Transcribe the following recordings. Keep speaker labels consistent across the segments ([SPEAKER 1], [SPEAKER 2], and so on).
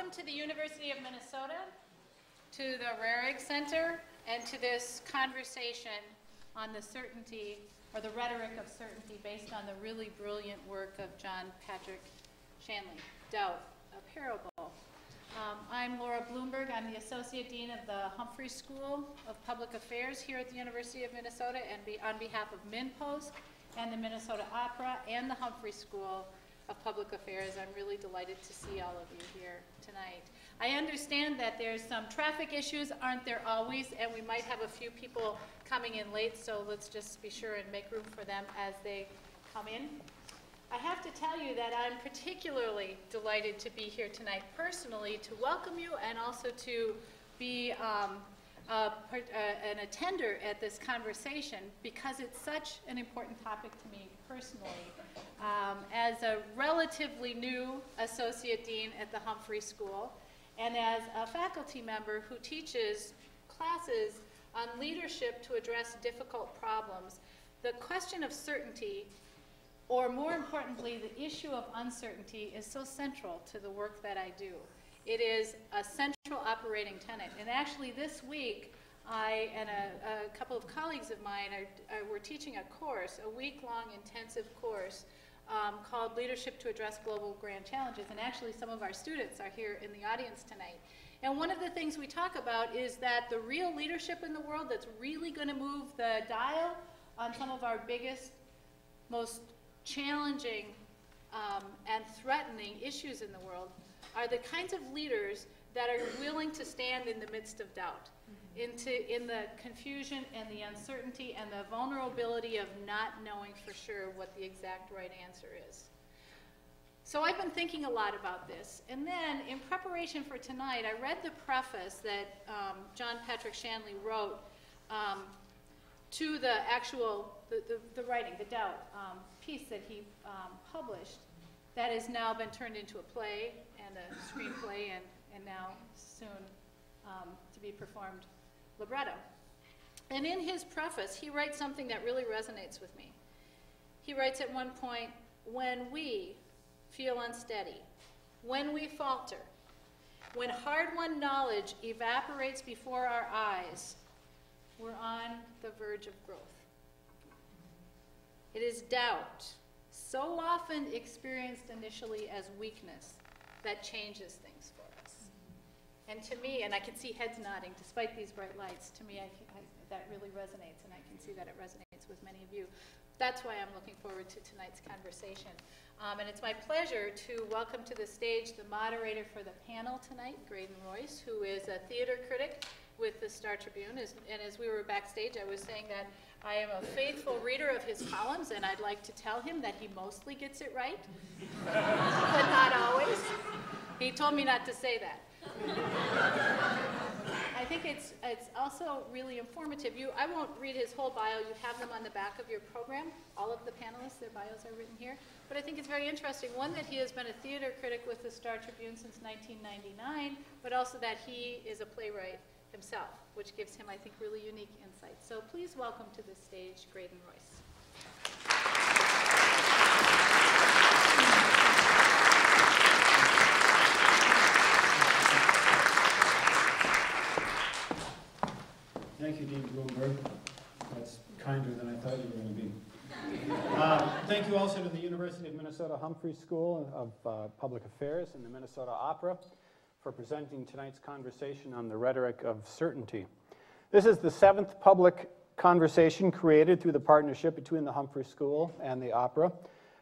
[SPEAKER 1] Welcome to the University of Minnesota, to the Rhetoric Center, and to this conversation on the certainty, or the rhetoric of certainty, based on the really brilliant work of John Patrick Shanley, Doubt, a Parable. I'm Laura Bloomberg. I'm the Associate Dean of the Humphrey School of Public Affairs here at the University of Minnesota, and on behalf of MinPost and the Minnesota Opera and the Humphrey School of Public Affairs, I'm really delighted to see all of you here tonight. I understand that there's some traffic issues, aren't there always, and we might have a few people coming in late, so let's just be sure and make room for them as they come in. I have to tell you that I'm particularly delighted to be here tonight personally to welcome you and also to be an attender at this conversation because it's such an important topic to me personally. As a relatively new Associate Dean at the Humphrey School and as a faculty member who teaches classes on leadership to address difficult problems, the question of certainty, or more importantly, the issue of uncertainty, is so central to the work that I do. It is a central operating tenet. And actually this week, I and a couple of colleagues of mine were teaching a course, a week-long intensive course called Leadership to Address Global Grand Challenges. And actually some of our students are here in the audience tonight. And one of the things we talk about is that the real leadership in the world that's really going to move the dial on some of our biggest, most challenging and threatening issues in the world are the kinds of leaders that are willing to stand in the midst of doubt, in the confusion and the uncertainty and the vulnerability of not knowing for sure what the exact right answer is. So I've been thinking a lot about this. And then in preparation for tonight, I read the preface that John Patrick Shanley wrote to the actual, the writing, the Doubt piece that he published that has now been turned into a play and a screenplay and now soon to be performed libretto. And in his preface, he writes something that really resonates with me. He writes at one point, when we feel unsteady, when we falter, when hard-won knowledge evaporates before our eyes, we're on the verge of growth. It is doubt, so often experienced initially as weakness, that changes things for us. And to me, and I can see heads nodding despite these bright lights, to me that really resonates, and I can see that it resonates with many of you. That's why I'm looking forward to tonight's conversation. And it's my pleasure to welcome to the stage the moderator for the panel tonight, Graydon Royce, who is a theater critic with the Star Tribune. And as we were backstage, I was saying that I am a faithful reader of his columns, and I'd like to tell him that he mostly gets it right, but not always. He told me not to say that. I think it's also really informative. I won't read his whole bio. You have them on the back of your program. All of the panelists, their bios are written here. But I think it's very interesting. One, that he has been a theater critic with the Star Tribune since 1999, but also that he is a playwright himself, which gives him, I think, really unique insights. So please welcome to the stage Graydon Royce.
[SPEAKER 2] Thank you, Dean Bloomberg. That's kinder than I thought you were going to be. Thank you also to the University of Minnesota Humphrey School of Public Affairs and the Minnesota Opera for presenting tonight's conversation on the rhetoric of certainty. This is the 7th public conversation created through the partnership between the Humphrey School and the Opera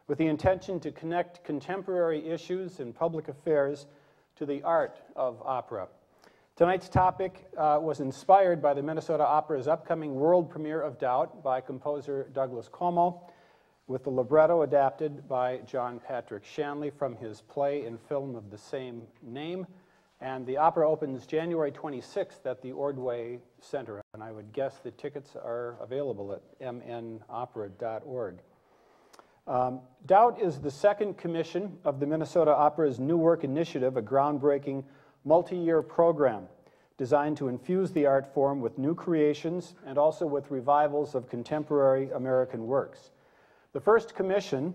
[SPEAKER 2] with the intention to connect contemporary issues in public affairs to the art of opera. Tonight's topic was inspired by the Minnesota Opera's upcoming world premiere of Doubt by composer Douglas Como, with the libretto adapted by John Patrick Shanley from his play and film of the same name. And the opera opens January 26th at the Ordway Center, and I would guess the tickets are available at mnopera.org. Doubt is the second commission of the Minnesota Opera's New Work Initiative, a groundbreaking multi-year program designed to infuse the art form with new creations and also with revivals of contemporary American works. The first commission,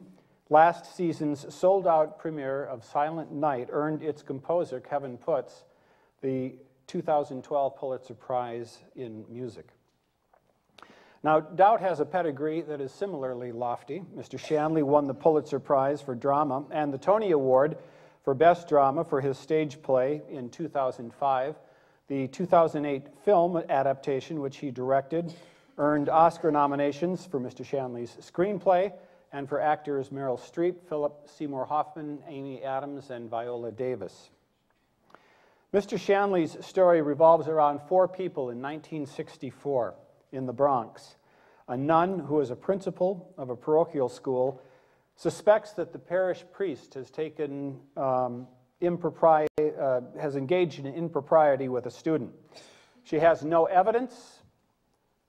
[SPEAKER 2] last season's sold-out premiere of Silent Night earned its composer, Kevin Putz, the 2012 Pulitzer Prize in Music. Now, Doubt has a pedigree that is similarly lofty. Mr. Shanley won the Pulitzer Prize for Drama and the Tony Award for Best Drama for his stage play in 2005. The 2008 film adaptation, which he directed, earned Oscar nominations for Mr. Shanley's screenplay and for actors Meryl Streep, Philip Seymour Hoffman, Amy Adams, and Viola Davis. Mr. Shanley's story revolves around 4 people in 1964 in the Bronx. A nun who is a principal of a parochial school suspects that the parish priest has has engaged in impropriety with a student. She has no evidence,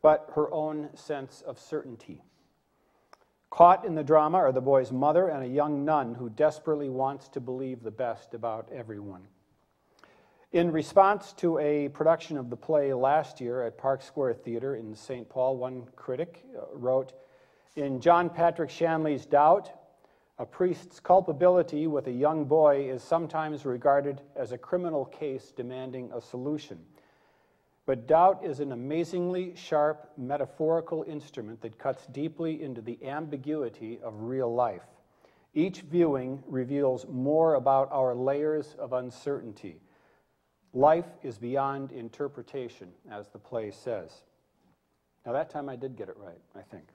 [SPEAKER 2] but her own sense of certainty. Caught in the drama are the boy's mother and a young nun who desperately wants to believe the best about everyone. In response to a production of the play last year at Park Square Theater in St. Paul, one critic wrote, "In John Patrick Shanley's Doubt, a priest's culpability with a young boy is sometimes regarded as a criminal case demanding a solution. But Doubt is an amazingly sharp metaphorical instrument that cuts deeply into the ambiguity of real life. Each viewing reveals more about our layers of uncertainty. Life is beyond interpretation," as the play says. Now that time I did get it right, I think.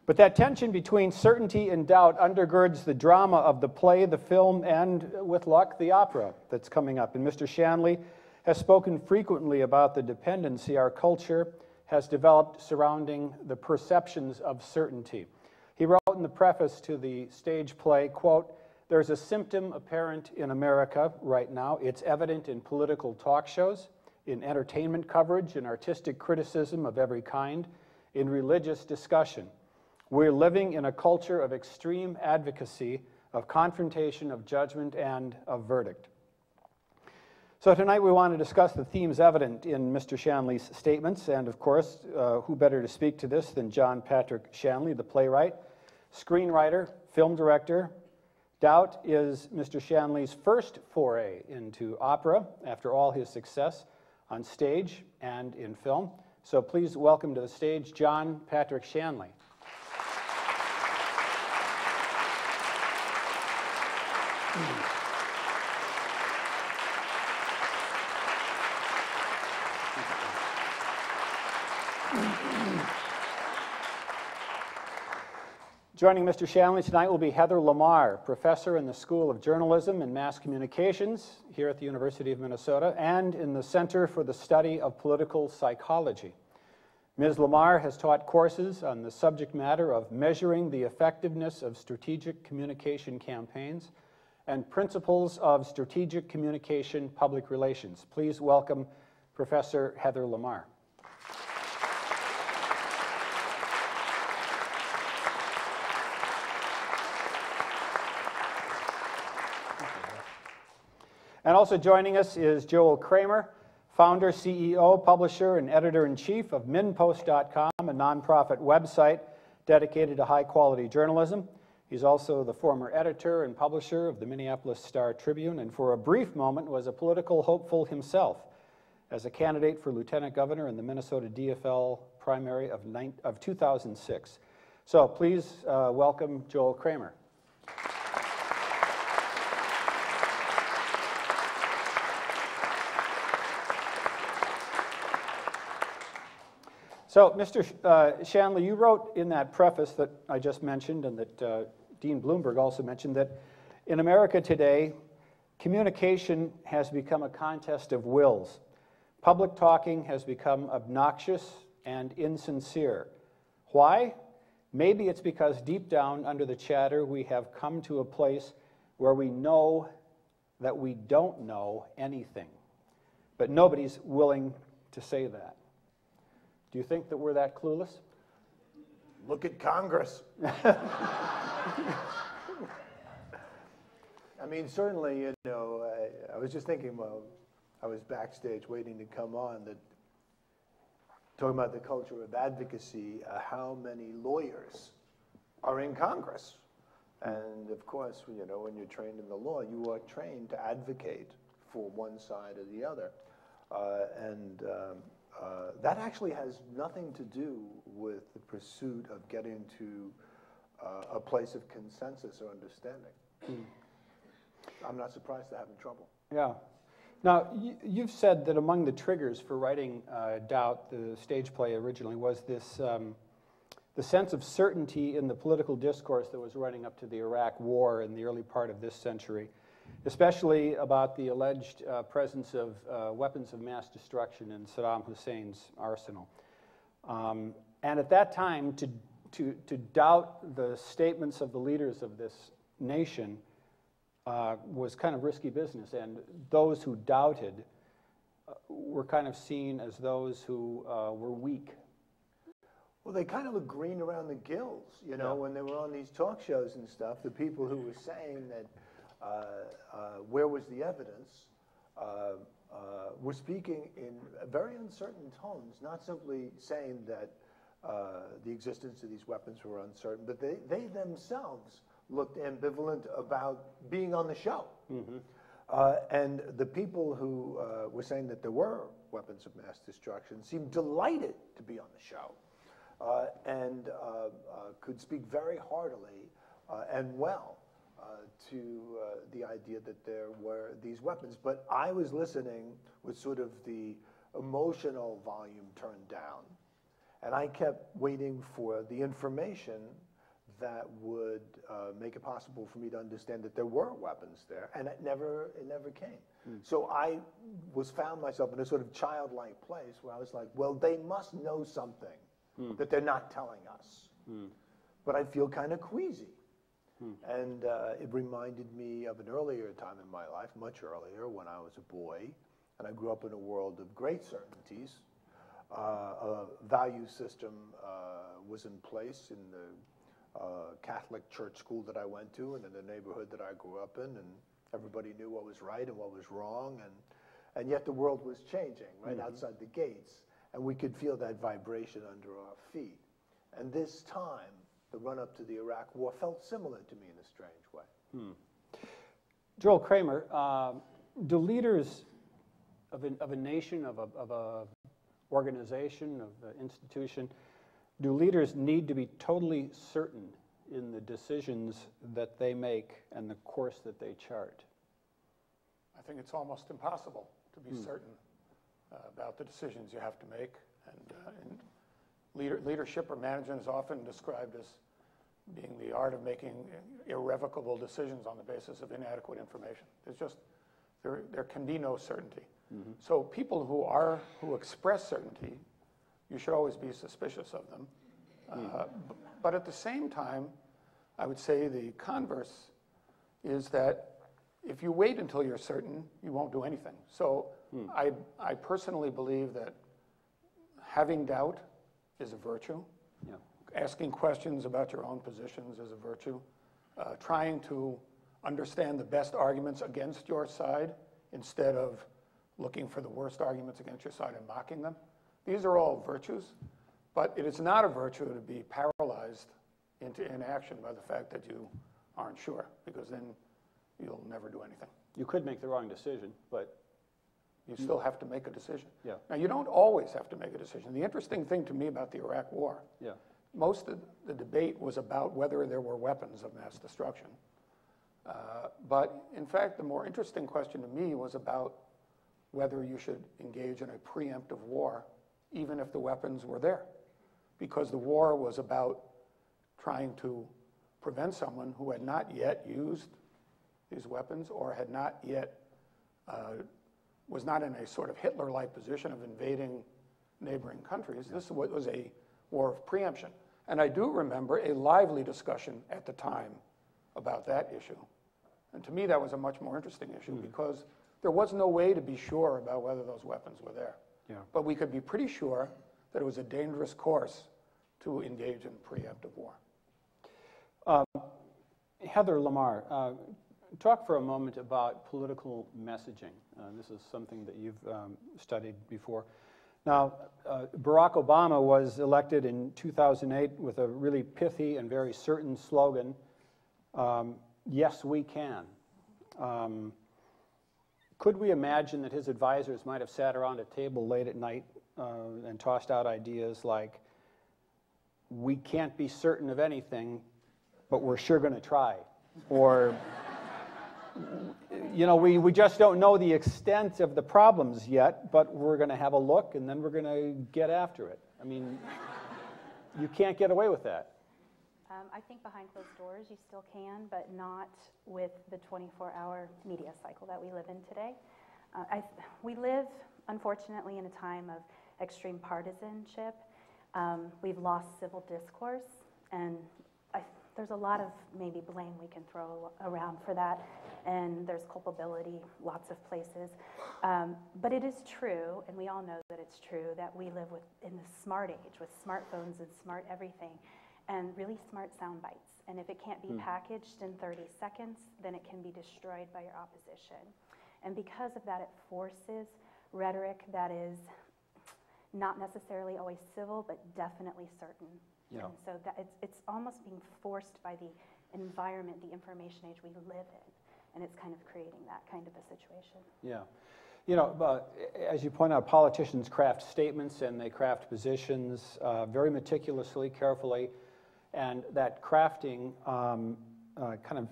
[SPEAKER 2] But that tension between certainty and doubt undergirds the drama of the play, the film, and, with luck, the opera that's coming up. And Mr. Shanley has spoken frequently about the dependency our culture has developed surrounding the perceptions of certainty. He wrote in the preface to the stage play, quote, "There's a symptom apparent in America right now. It's evident in political talk shows, in entertainment coverage, in artistic criticism of every kind, in religious discussion. We're living in a culture of extreme advocacy, of confrontation, of judgment, and of verdict." So tonight we want to discuss the themes evident in Mr. Shanley's statements, and of course, who better to speak to this than John Patrick Shanley, the playwright, screenwriter, film director. Doubt is Mr. Shanley's first foray into opera after all his success on stage and in film. So please welcome to the stage John Patrick Shanley. Joining Mr. Shanley tonight will be Heather Lamar, professor in the School of Journalism and Mass Communications here at the University of Minnesota and in the Center for the Study of Political Psychology. Ms. Lamar has taught courses on the subject matter of measuring the effectiveness of strategic communication campaigns and principles of strategic communication public relations. Please welcome Professor Heather Lamar. And also joining us is Joel Kramer, founder, CEO, publisher, and editor-in-chief of MinPost.com, a nonprofit website dedicated to high-quality journalism. He's also the former editor and publisher of the Minneapolis Star-Tribune, and for a brief moment was a political hopeful himself as a candidate for lieutenant governor in the Minnesota DFL primary of 2006. So please welcome Joel Kramer. So, Mr. Shanley, you wrote in that preface that I just mentioned and that Dean Bloomberg also mentioned that in America today, communication has become a contest of wills. Public talking has become obnoxious and insincere. Why? Maybe it's because deep down under the chatter, we have come to a place where we know that we don't know anything, but nobody's willing to say that. Do you think that we're that clueless?
[SPEAKER 3] Look at Congress. I mean, certainly, you know, I was just thinking while I was backstage waiting to come on that talking about the culture of advocacy, how many lawyers are in Congress? And of course, you know, when you're trained in the law, you are trained to advocate for one side or the other. That actually has nothing to do with the pursuit of getting to a place of consensus or understanding. I'm not surprised they're having trouble.
[SPEAKER 2] Yeah. Now, you've said that among the triggers for writing Doubt, the stage play originally, was this the sense of certainty in the political discourse that was running up to the Iraq War in the early part of this century, especially about the alleged presence of weapons of mass destruction in Saddam Hussein's arsenal. And at that time, to doubt the statements of the leaders of this nation was kind of risky business, and those who doubted were kind of seen as those who were weak.
[SPEAKER 3] Well, they kind of look green around the gills, you know, when they were on these talk shows and stuff. The people who were saying that where was the evidence were speaking in very uncertain tones, not simply saying that the existence of these weapons were uncertain, but they themselves looked ambivalent about being on the show. And the people who were saying that there were weapons of mass destruction seemed delighted to be on the show. And could speak very heartily and well to the idea that there were these weapons. But I was listening with sort of the emotional volume turned down, and I kept waiting for the information that would make it possible for me to understand that there were weapons there, and it never came. So I found myself in a sort of childlike place where I was like, well, they must know something that they're not telling us. But I feel kind of queasy. And it reminded me of an earlier time in my life, much earlier, when I was a boy, and I grew up in a world of great certainties. A value system was in place in the Catholic church school that I went to and in the neighborhood that I grew up in, and everybody knew what was right and what was wrong, and yet the world was changing right outside the gates. And we could feel that vibration under our feet. And this time, the run-up to the Iraq War felt similar to me in a strange way.
[SPEAKER 2] Joel Kramer, do leaders of a nation, of a organization, of an institution, do leaders need to be totally certain in the decisions that they make and the course that they chart?
[SPEAKER 4] I think it's almost impossible to be certain about the decisions you have to make. And leadership or management is often described as being the art of making irrevocable decisions on the basis of inadequate information. There can be no certainty. So people who express certainty, you should always be suspicious of them. But at the same time, I would say the converse is that if you wait until you're certain, you won't do anything. So I personally believe that having doubt is a virtue. Asking questions about your own positions is a virtue. Trying to understand the best arguments against your side instead of looking for the worst arguments against your side and mocking them. These are all virtues, but it is not a virtue to be paralyzed into inaction by the fact that you aren't sure, because then you'll never do anything.
[SPEAKER 2] You could make the wrong decision, but
[SPEAKER 4] you still have to make a decision.
[SPEAKER 2] Yeah.
[SPEAKER 4] Now, you don't always have to make a decision. The interesting thing to me about the Iraq War, most of the debate was about whether there were weapons of mass destruction. But in fact, the more interesting question to me was about whether you should engage in a preemptive war, even if the weapons were there. Because the war was about trying to prevent someone who had not yet used these weapons or had not yet, was not in a sort of Hitler-like position of invading neighboring countries. This was a war of preemption. And I do remember a lively discussion at the time about that issue. And to me, that was a much more interesting issue because there was no way to be sure about whether those weapons were there. But we could be pretty sure that it was a dangerous course to engage in preemptive war.
[SPEAKER 2] Heather Lamar, talk for a moment about political messaging. This is something that you've studied before. Now, Barack Obama was elected in 2008 with a really pithy and very certain slogan, Yes, we can. Could we imagine that his advisors might have sat around a table late at night and tossed out ideas like, we can't be certain of anything, but we're sure going to try? Or, you know, we just don't know the extent of the problems yet, but we're going to have a look and then we're going to get after it. I mean, you can't get away with that.
[SPEAKER 5] I think behind closed doors you still can, but not with the 24-hour media cycle that we live in today. We live, unfortunately, in a time of extreme partisanship. We've lost civil discourse, and there's a lot of maybe blame we can throw around for that, and there's culpability lots of places. But it is true, and we all know that it's true, that we live in the smart age with smartphones and smart everything, and really smart sound bites. And if it can't be packaged in 30 seconds, then it can be destroyed by your opposition. And because of that, it forces rhetoric that is not necessarily always civil, but definitely certain.
[SPEAKER 2] Yeah.
[SPEAKER 5] And so that it's almost being forced by the environment, the information age we live in. And it's kind of creating that kind of a situation.
[SPEAKER 2] Yeah. You know, as you point out, politicians craft statements and they craft positions very meticulously, carefully. And that crafting kind of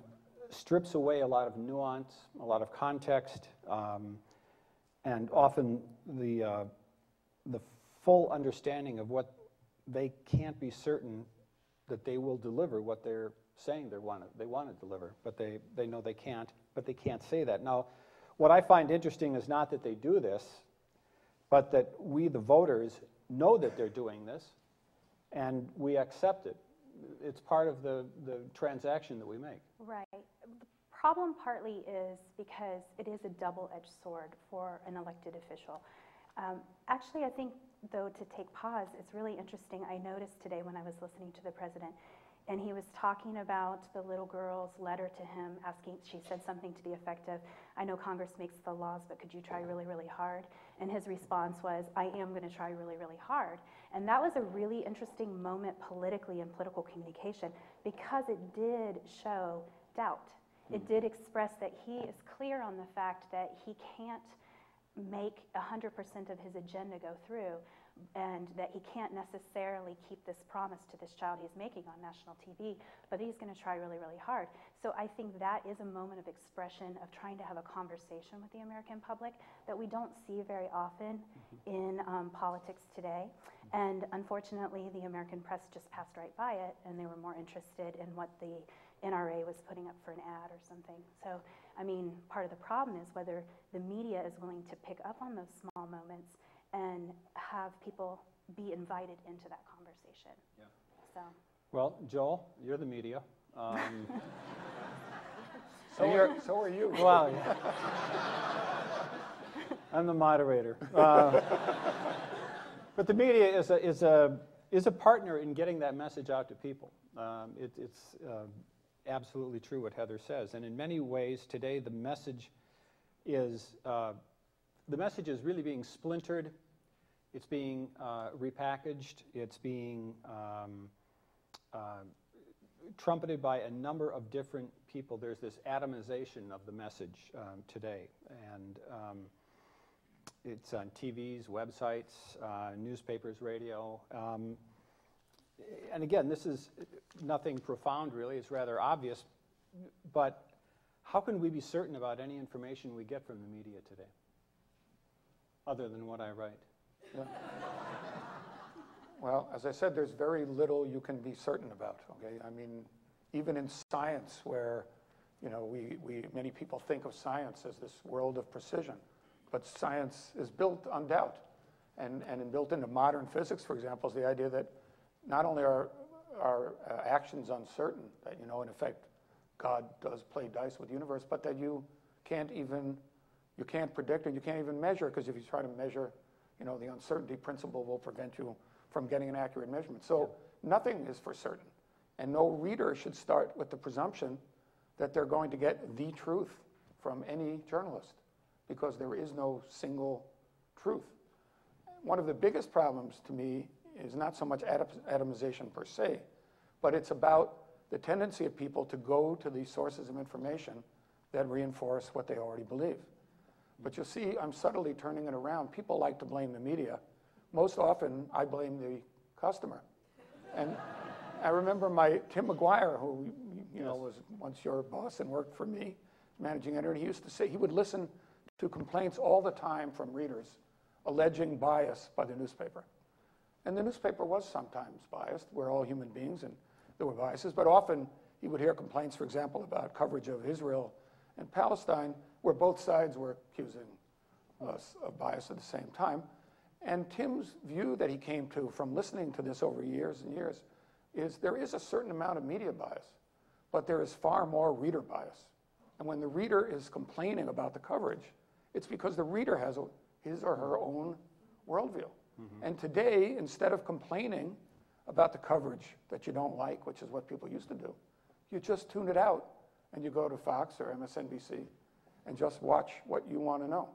[SPEAKER 2] strips away a lot of nuance, a lot of context, and often the full understanding of what they can't be certain that they will deliver what they're saying they want to deliver, but they know they can't, but they can't say that. Now, what I find interesting is not that they do this, but that we, the voters, know that they're doing this, and we accept it. It's part of the transaction that we make.
[SPEAKER 5] Right. The problem partly is because it is a double-edged sword for an elected official. Actually, I think, though, to take pause, it's really interesting. I noticed today when I was listening to the president, and he was talking about the little girl's letter to him asking, she said something to the effect of, I know Congress makes the laws, but could you try really, really hard? And his response was, I am going to try really, really hard. And that was a really interesting moment politically in political communication because it did show doubt. It did express that he is clear on the fact that he can't make 100% of his agenda go through, and that he can't necessarily keep this promise to this child he's making on national TV, but he's going to try really, really hard. So I think that is a moment of expression of trying to have a conversation with the American public that we don't see very often in politics today. And unfortunately, the American press just passed right by it, and they were more interested in what the NRA was putting up for an ad or something. So, I mean, part of the problem is whether the media is willing to pick up on those small moments and have people be invited into that conversation.
[SPEAKER 2] Yeah.
[SPEAKER 5] So.
[SPEAKER 2] Well, Joel, you're the media.
[SPEAKER 4] So are you.
[SPEAKER 2] Well, yeah. I'm the moderator. But the media is a partner in getting that message out to people. It's absolutely true what Heather says, and in many ways today the message is really being splintered. It's being repackaged. It's being trumpeted by a number of different people. There's this atomization of the message today, and it's on TVs, websites, newspapers, radio. And again, this is nothing profound, really. It's rather obvious. But how can we be certain about any information we get from the media today, other than what I write?
[SPEAKER 4] Yeah. Well, as I said, there's very little you can be certain about, okay? I mean, even in science, where, you know, many people think of science as this world of precision, but science is built on doubt. And built into modern physics, for example, is the idea that not only are our actions uncertain, that, you know, in effect, God does play dice with the universe, but that you can't predict it, you can't even measure, because if you try to measure, you know, the uncertainty principle will prevent you from getting an accurate measurement. So nothing is for certain. And no reader should start with the presumption that they're going to get the truth from any journalist, because there is no single truth. One of the biggest problems to me is not so much atomization per se, but it's about the tendency of people to go to these sources of information that reinforce what they already believe. But you'll see, I'm subtly turning it around. People like to blame the media. Most often, I blame the customer. And I remember Tim McGuire, who was once your boss and worked for me, managing editor, he used to say he would listen to complaints all the time from readers alleging bias by the newspaper. And the newspaper was sometimes biased. We're all human beings, and there were biases. But often he would hear complaints, for example, about coverage of Israel and Palestine, where both sides were accusing us of bias at the same time. And Tim's view that he came to from listening to this over years and years is there is a certain amount of media bias, but there is far more reader bias. And when the reader is complaining about the coverage, it's because the reader has his or her own worldview. And today, instead of complaining about the coverage that you don't like, which is what people used to do, you just tune it out and you go to Fox or MSNBC and just watch what you want to know.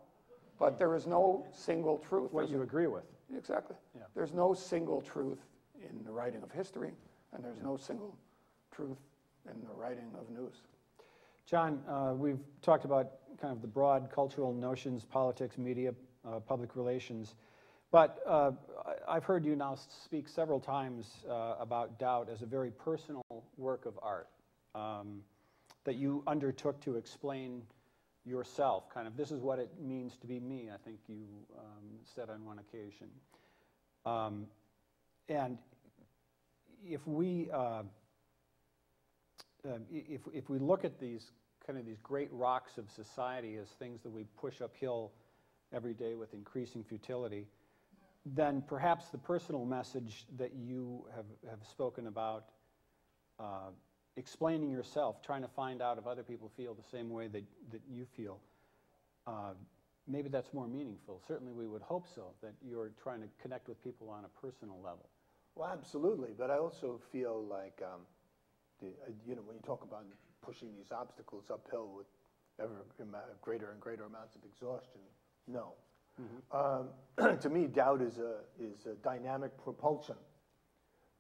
[SPEAKER 4] But there is no single truth.
[SPEAKER 2] What you agree with.
[SPEAKER 4] Exactly.
[SPEAKER 2] Yeah.
[SPEAKER 4] There's no single truth in the writing of history, and there's no single truth in the writing of news.
[SPEAKER 2] John, we've talked about kind of the broad cultural notions, politics, media, public relations, but I've heard you now speak several times about doubt as a very personal work of art that you undertook to explain yourself, kind of, this is what it means to be me, I think you said on one occasion. And if we look at these great rocks of society as things that we push uphill every day with increasing futility, then perhaps the personal message that you have spoken about, explaining yourself, trying to find out if other people feel the same way that you feel, maybe that's more meaningful. Certainly we would hope so, that you're trying to connect with people on a personal level.
[SPEAKER 3] Well, absolutely, but I also feel like, when you talk about pushing these obstacles uphill with ever greater and greater amounts of exhaustion, no. To me, doubt is a dynamic propulsion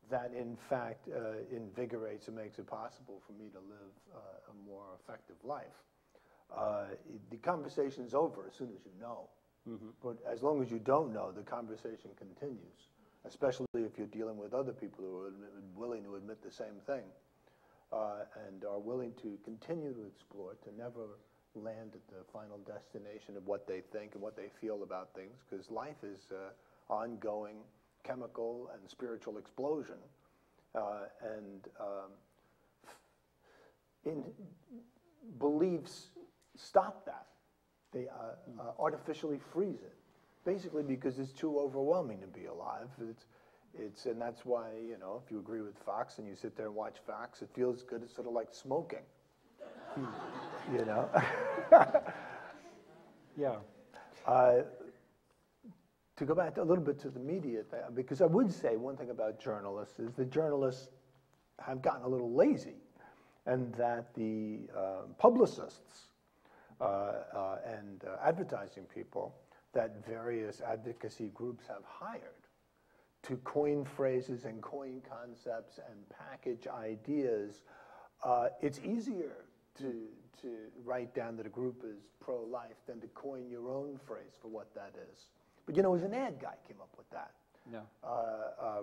[SPEAKER 3] that, in fact, invigorates and makes it possible for me to live a more effective life. The conversation is over as soon as you know, but as long as you don't know, the conversation continues, especially if you're dealing with other people who are willing to admit the same thing and are willing to continue to explore, to never land at the final destination of what they think and what they feel about things, because life is ongoing chemical and spiritual explosion, in beliefs stop that. They artificially freeze it, basically because it's too overwhelming to be alive. And that's why, if you agree with Fox and you sit there and watch Fox, it feels good. It's sort of like smoking,
[SPEAKER 2] Yeah.
[SPEAKER 3] To go back a little bit to the media, because I would say one thing about journalists is that journalists have gotten a little lazy, and that the publicists and advertising people that various advocacy groups have hired to coin phrases and coin concepts and package ideas, it's easier to write down that a group is pro-life than to coin your own phrase for what that is. But it was an ad guy came up with that.
[SPEAKER 2] Yeah.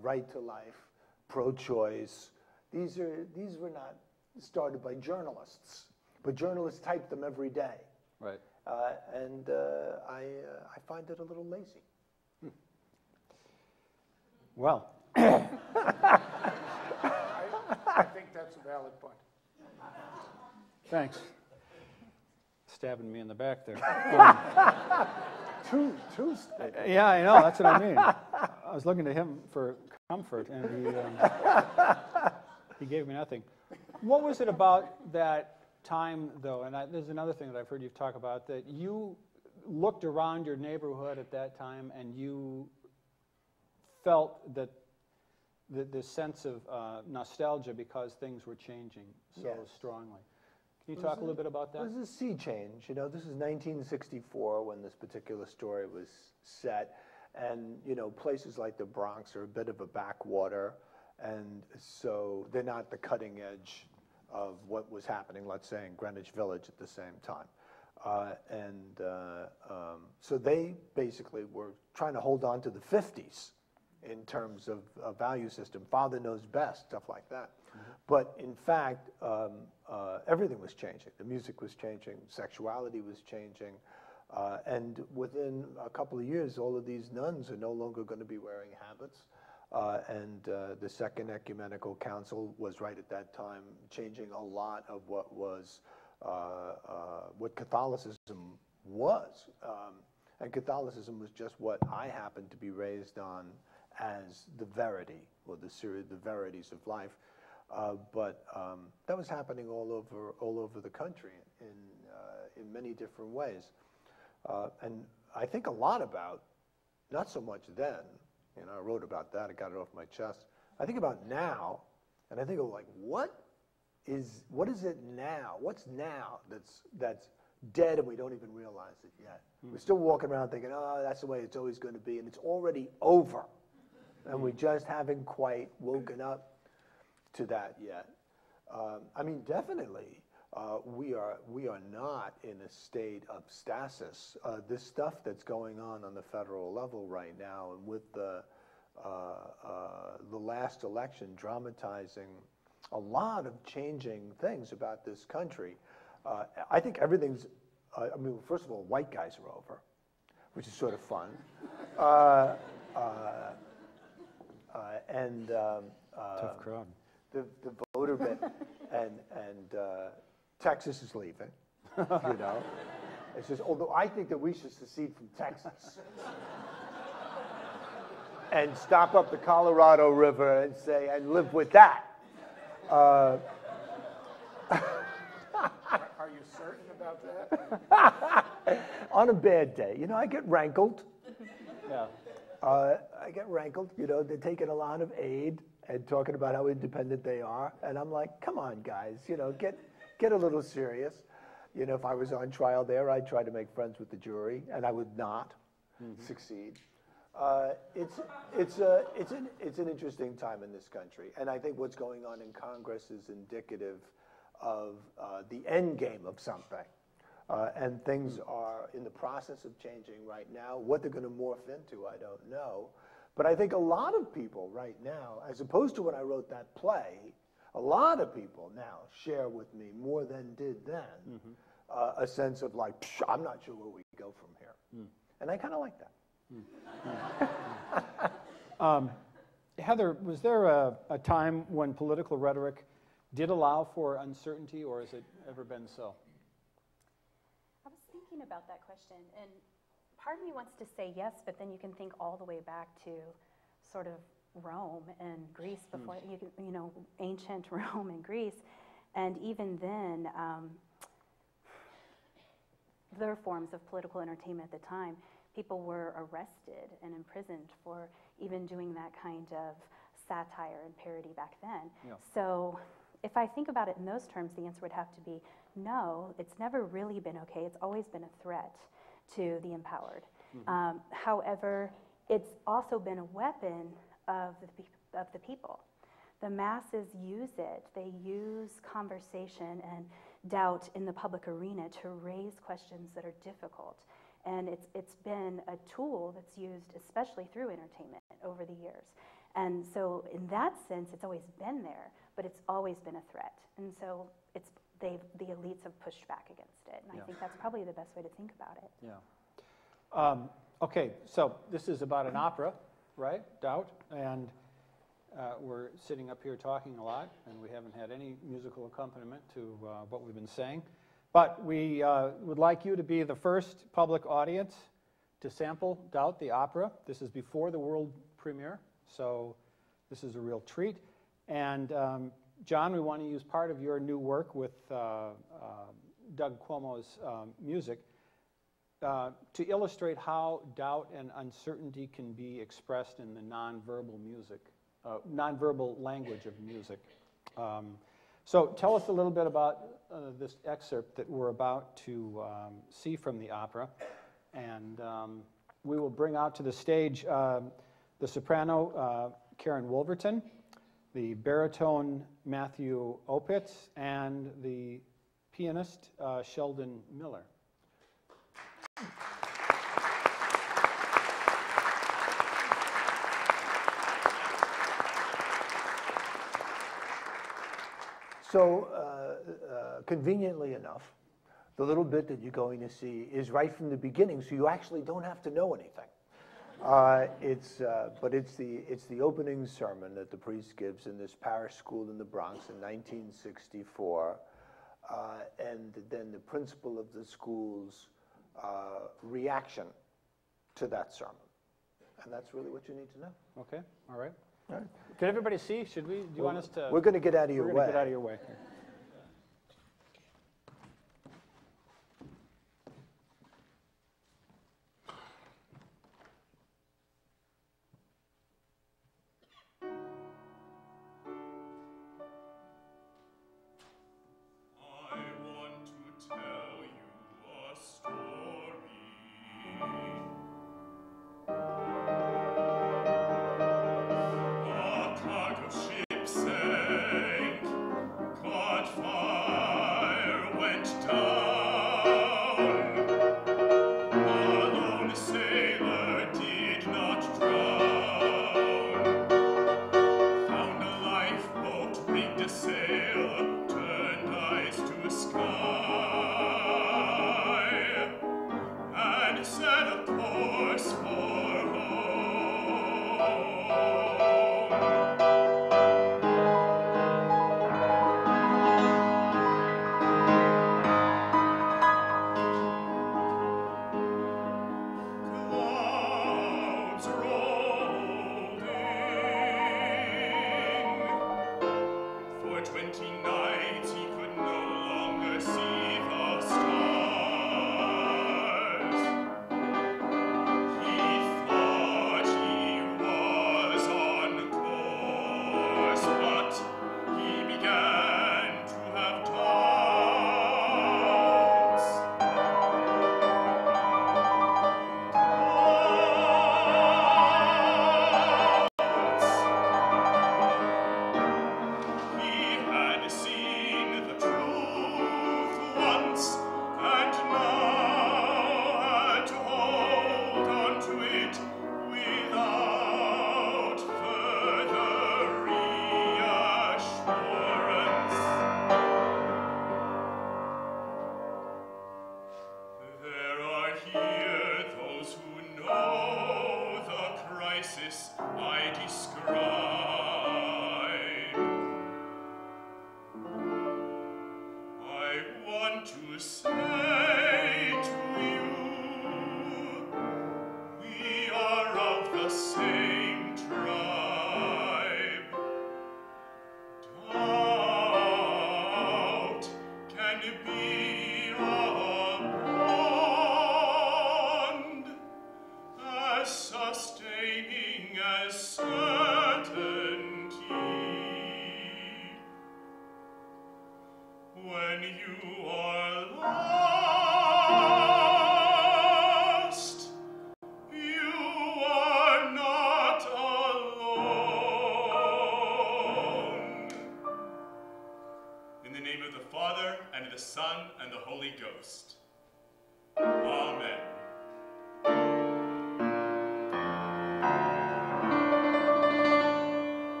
[SPEAKER 3] Right to life, pro-choice. These were not started by journalists, but journalists type them every day.
[SPEAKER 2] Right.
[SPEAKER 3] And I find it a little lazy.
[SPEAKER 2] Well.
[SPEAKER 4] I think that's a valid point.
[SPEAKER 2] Thanks. Stabbing me in the back there.
[SPEAKER 3] Two.
[SPEAKER 2] Yeah, I know. That's what I mean. I was looking to him for comfort, and he gave me nothing. What was it about that time, though? And there's another thing that I've heard you talk about, that you looked around your neighborhood at that time, and you felt that this sense of nostalgia because things were changing so strongly. Can you talk a little bit about that?
[SPEAKER 3] It was a sea change. This is 1964 when this particular story was set. And, places like the Bronx are a bit of a backwater. And so they're not the cutting edge of what was happening, let's say, in Greenwich Village at the same time. So they basically were trying to hold on to the 50s in terms of a value system. Father knows best, stuff like that. But in fact, everything was changing. The music was changing, sexuality was changing. And within a couple of years, all of these nuns are no longer going to be wearing habits. The Second Ecumenical Council was right at that time changing a lot of what was what Catholicism was. And Catholicism was just what I happened to be raised on as the verity, or the verities of life. But that was happening all over the country in many different ways. And I think a lot about, not so much then, you know, I wrote about that, I got it off my chest. I think about now, and I think of like, what is it now? What's now that's dead and we don't even realize it yet? We're still walking around thinking, oh, that's the way it's always going to be, and it's already over. And we just haven't quite woken up to that yet. I mean, definitely, we are not in a state of stasis. This stuff that's going on the federal level right now, and with the last election dramatizing a lot of changing things about this country, I think everything's, I mean, first of all, white guys are over, which is sort of fun.
[SPEAKER 2] Tough crowd.
[SPEAKER 3] The voter bit, and Texas is leaving, you know. It's just, although I think that we should secede from Texas and stop up the Colorado River and say, and live with that.
[SPEAKER 4] Are you certain about that?
[SPEAKER 3] On a bad day, you know, I get rankled.
[SPEAKER 2] Yeah.
[SPEAKER 3] I get rankled, you know, they're taking a lot of aid and talking about how independent they are. And I'm like, come on, guys, you know, get a little serious. You know, if I was on trial there, I'd try to make friends with the jury, and I would not succeed. It's an interesting time in this country. And I think what's going on in Congress is indicative of the end game of something. And things are in the process of changing right now. What they're going to morph into, I don't know. But I think a lot of people right now, as opposed to when I wrote that play, a lot of people now share with me, more than did then, a sense of like, I'm not sure where we go from here. And I kind of like that.
[SPEAKER 2] Heather, was there a time when political rhetoric did allow for uncertainty, or has it ever been so?
[SPEAKER 5] I was thinking about that question, and part of me wants to say yes, but then you can think all the way back to sort of Rome and Greece before, you know, ancient Rome and Greece. And even then, there were forms of political entertainment at the time. People were arrested and imprisoned for even doing that kind of satire and parody back then. Yeah. So if I think about it in those terms, the answer would have to be no, it's never really been okay. It's always been a threat to the empowered. However, it's also been a weapon of the people. The masses use it. They use conversation and doubt in the public arena to raise questions that are difficult. And it's been a tool that's used especially through entertainment over the years. And so in that sense, it's always been there, but it's always been a threat. And so the elites have pushed back against it. And I think that's probably the best way to think about it.
[SPEAKER 2] Yeah. Okay, so this is about an opera, right? Doubt. And we're sitting up here talking a lot, and we haven't had any musical accompaniment to what we've been saying. But we would like you to be the first public audience to sample Doubt, the opera. This is before the world premiere, so this is a real treat. And John, we want to use part of your new work with Doug Cuomo's music to illustrate how doubt and uncertainty can be expressed in the nonverbal music, nonverbal language of music. So tell us a little bit about this excerpt that we're about to see from the opera. And we will bring out to the stage the soprano, Karen Wolverton, the baritone Matthew Opitz, and the pianist Sheldon Miller.
[SPEAKER 3] So, conveniently enough, the little bit that you're going to see is right from the beginning, so you actually don't have to know anything. But it's the opening sermon that the priest gives in this parish school in the Bronx in 1964, and then the principal of the school's reaction to that sermon. And that's really what you need to know.
[SPEAKER 2] Okay, all right. Can everybody see? Should we? Do you want us to?
[SPEAKER 3] We're going to get out of your way.
[SPEAKER 2] We're going to get out of your way.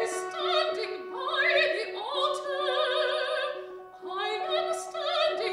[SPEAKER 6] Standing by the altar, I'm standing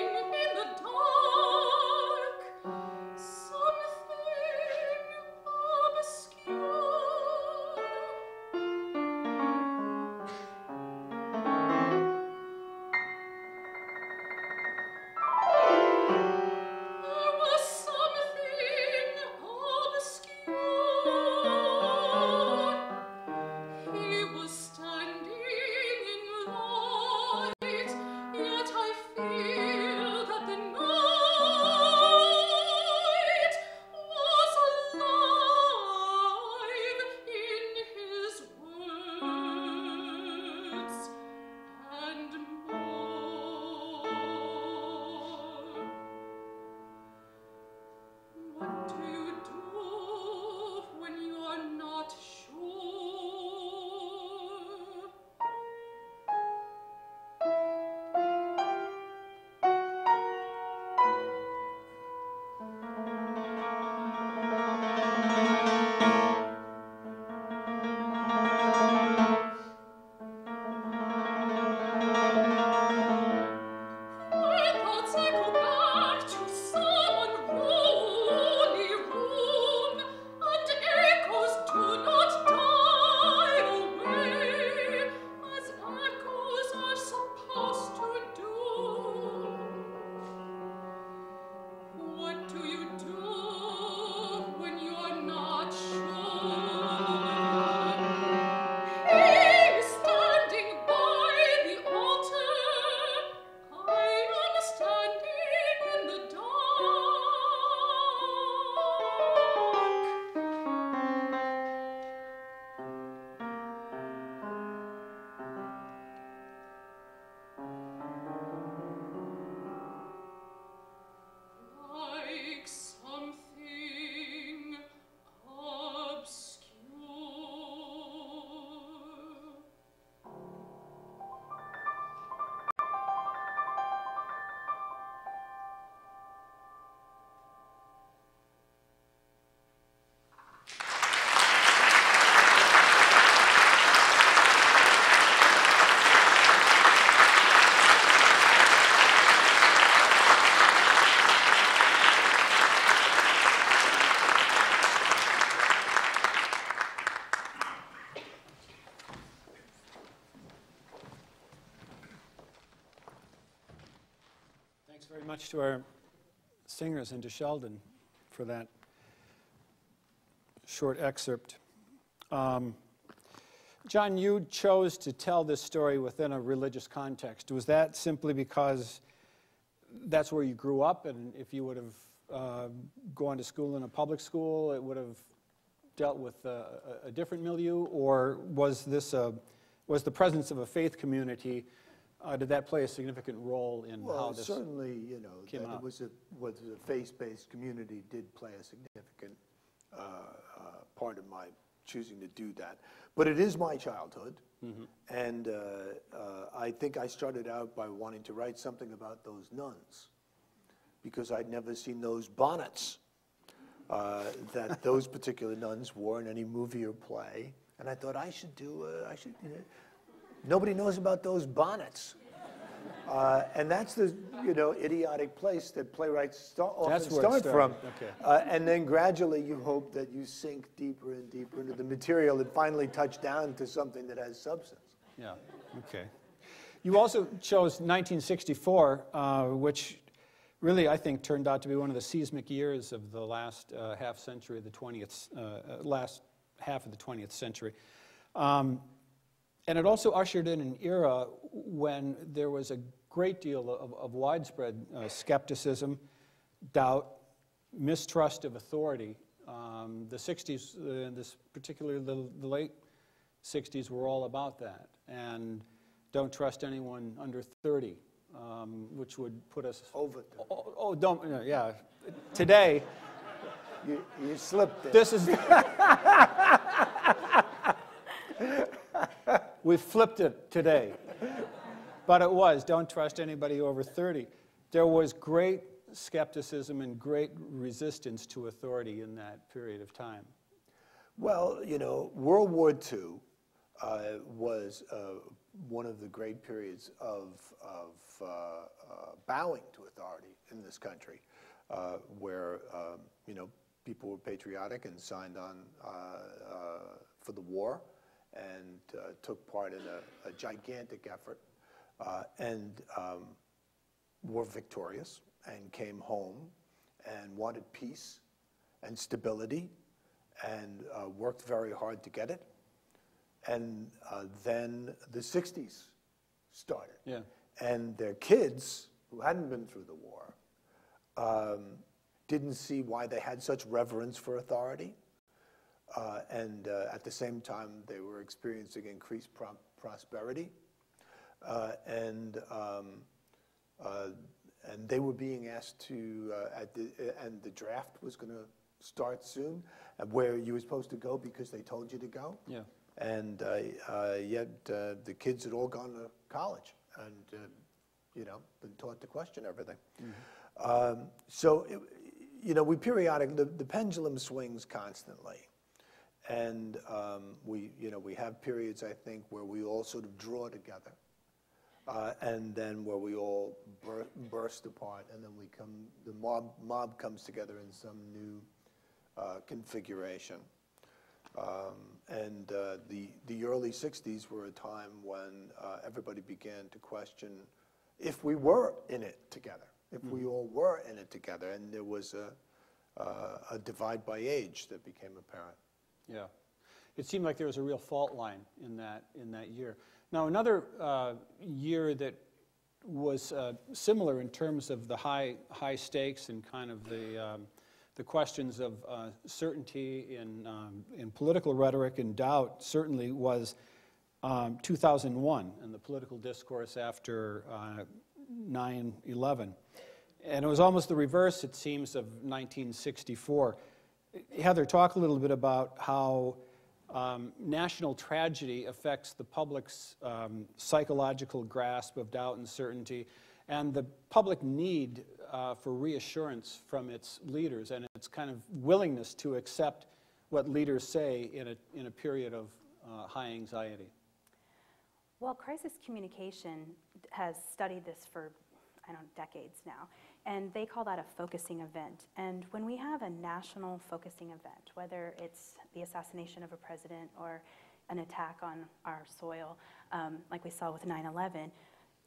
[SPEAKER 2] very much to our singers and to Sheldon for that short excerpt. John, you chose to tell this story within a religious context. Was that simply because that's where you grew up, and if you would have gone to school in a public school, it would have dealt with a different milieu, or was this was the presence of a faith community, did that play a significant role in how this
[SPEAKER 3] certainly, you know,
[SPEAKER 2] came
[SPEAKER 3] that
[SPEAKER 2] out?
[SPEAKER 3] it was a faith-based community did play a significant part of my choosing to do that. But it is my childhood, and I think I started out by wanting to write something about those nuns, because I'd never seen those bonnets that those particular nuns wore in any movie or play, and I thought I should, you know, nobody knows about those bonnets. And that's the, you know, idiotic place that playwrights often start from.
[SPEAKER 2] Okay.
[SPEAKER 3] And then gradually you hope that you sink deeper and deeper into the material and finally touch down to something that has substance.
[SPEAKER 2] Yeah, okay. You also chose 1964, which really, I think, turned out to be one of the seismic years of the last half century of the 20th, last half of the 20th century. And it ushered ushered in an era when there was a great deal of widespread skepticism, doubt, mistrust of authority. The 60s, particularly the late 60s, were all about that. And don't trust anyone under 30, which would put us...
[SPEAKER 3] Over 30.
[SPEAKER 2] Don't, yeah. Today...
[SPEAKER 3] You slipped it.
[SPEAKER 2] This is... We flipped it today. But it was, don't trust anybody over 30. There was great skepticism and great resistance to authority in that period of time.
[SPEAKER 3] Well, you know, World War II was one of the great periods of bowing to authority in this country, where, you know, people were patriotic and signed on for the war, and took part in a gigantic effort, and were victorious and came home and wanted peace and stability and worked very hard to get it. And then the 60s started. Yeah. And their kids, who hadn't been through the war, didn't see why they had such reverence for authority. And at the same time, they were experiencing increased prosperity, and they were being asked to, and the draft was going to start soon, where you were supposed to go because they told you to go. Yeah. And yet the kids had all gone to college and, you know, been taught to question everything. Mm-hmm. So, you know, the pendulum swings constantly. And we have periods, I think, where we all sort of draw together, and then where we all burst apart, and then the mob comes together in some new configuration. And the early 60s were a time when everybody began to question if we were in it together, if we all were in it together, and there was a divide by age that became apparent.
[SPEAKER 2] Yeah, it seemed like there was a real fault line in that year. Now, another year that was similar in terms of the high stakes and kind of the questions of certainty in political rhetoric and doubt certainly was 2001 and the political discourse after 9/11, and it was almost the reverse, it seems, of 1964. Heather, talk a little bit about how national tragedy affects the public's psychological grasp of doubt and certainty, and the public need for reassurance from its leaders, and its kind of willingness to accept what leaders say in a period of high anxiety.
[SPEAKER 5] Well, crisis communication has studied this for, I don't know, decades now. And they call that a focusing event. And when we have a national focusing event, whether it's the assassination of a president or an attack on our soil, like we saw with 9/11,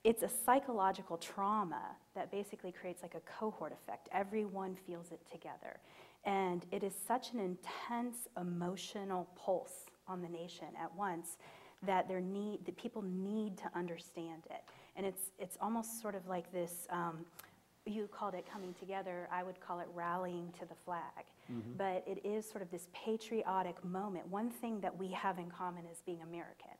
[SPEAKER 5] it's a psychological trauma that basically creates like a cohort effect. Everyone feels it together. And it is such an intense emotional pulse on the nation at once that that people need to understand it. And it's almost sort of like this, you called it coming together, I would call it rallying to the flag. But it is sort of this patriotic moment. One thing that we have in common is being American.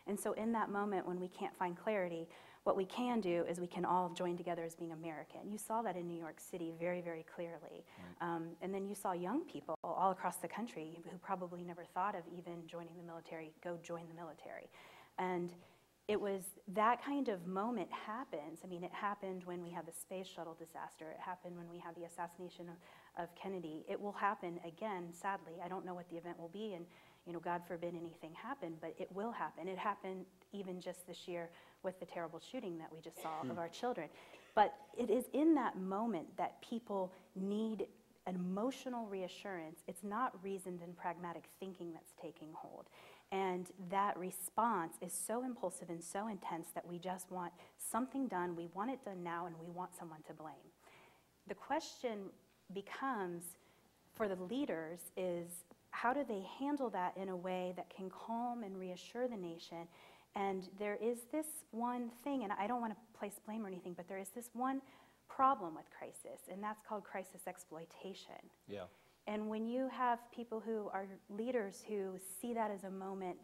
[SPEAKER 5] And so in that moment when we can't find clarity, what we can do is we can all join together as being American. You saw that in New York City very, very clearly. Right. And then you saw young people all across the country who probably never thought of even joining the military, go join the military. And it was that kind of moment happens. I mean, it happened when we had the space shuttle disaster. It happened when we had the assassination of Kennedy. It will happen again, sadly. I don't know what the event will be, and God forbid anything happen, but it will happen. It happened even just this year with the terrible shooting that we just saw of our children. But it is in that moment that people need an emotional reassurance. It's not reasoned and pragmatic thinking that's taking hold. And that response is so impulsive and so intense that we just want something done, we want it done now, and we want someone to blame. The question becomes, for the leaders, is how do they handle that in a way that can calm and reassure the nation? And there is this one thing, and I don't want to place blame or anything, but there is this one problem with crisis, and that's called crisis exploitation. Yeah. And when you have people who are leaders who see that as a moment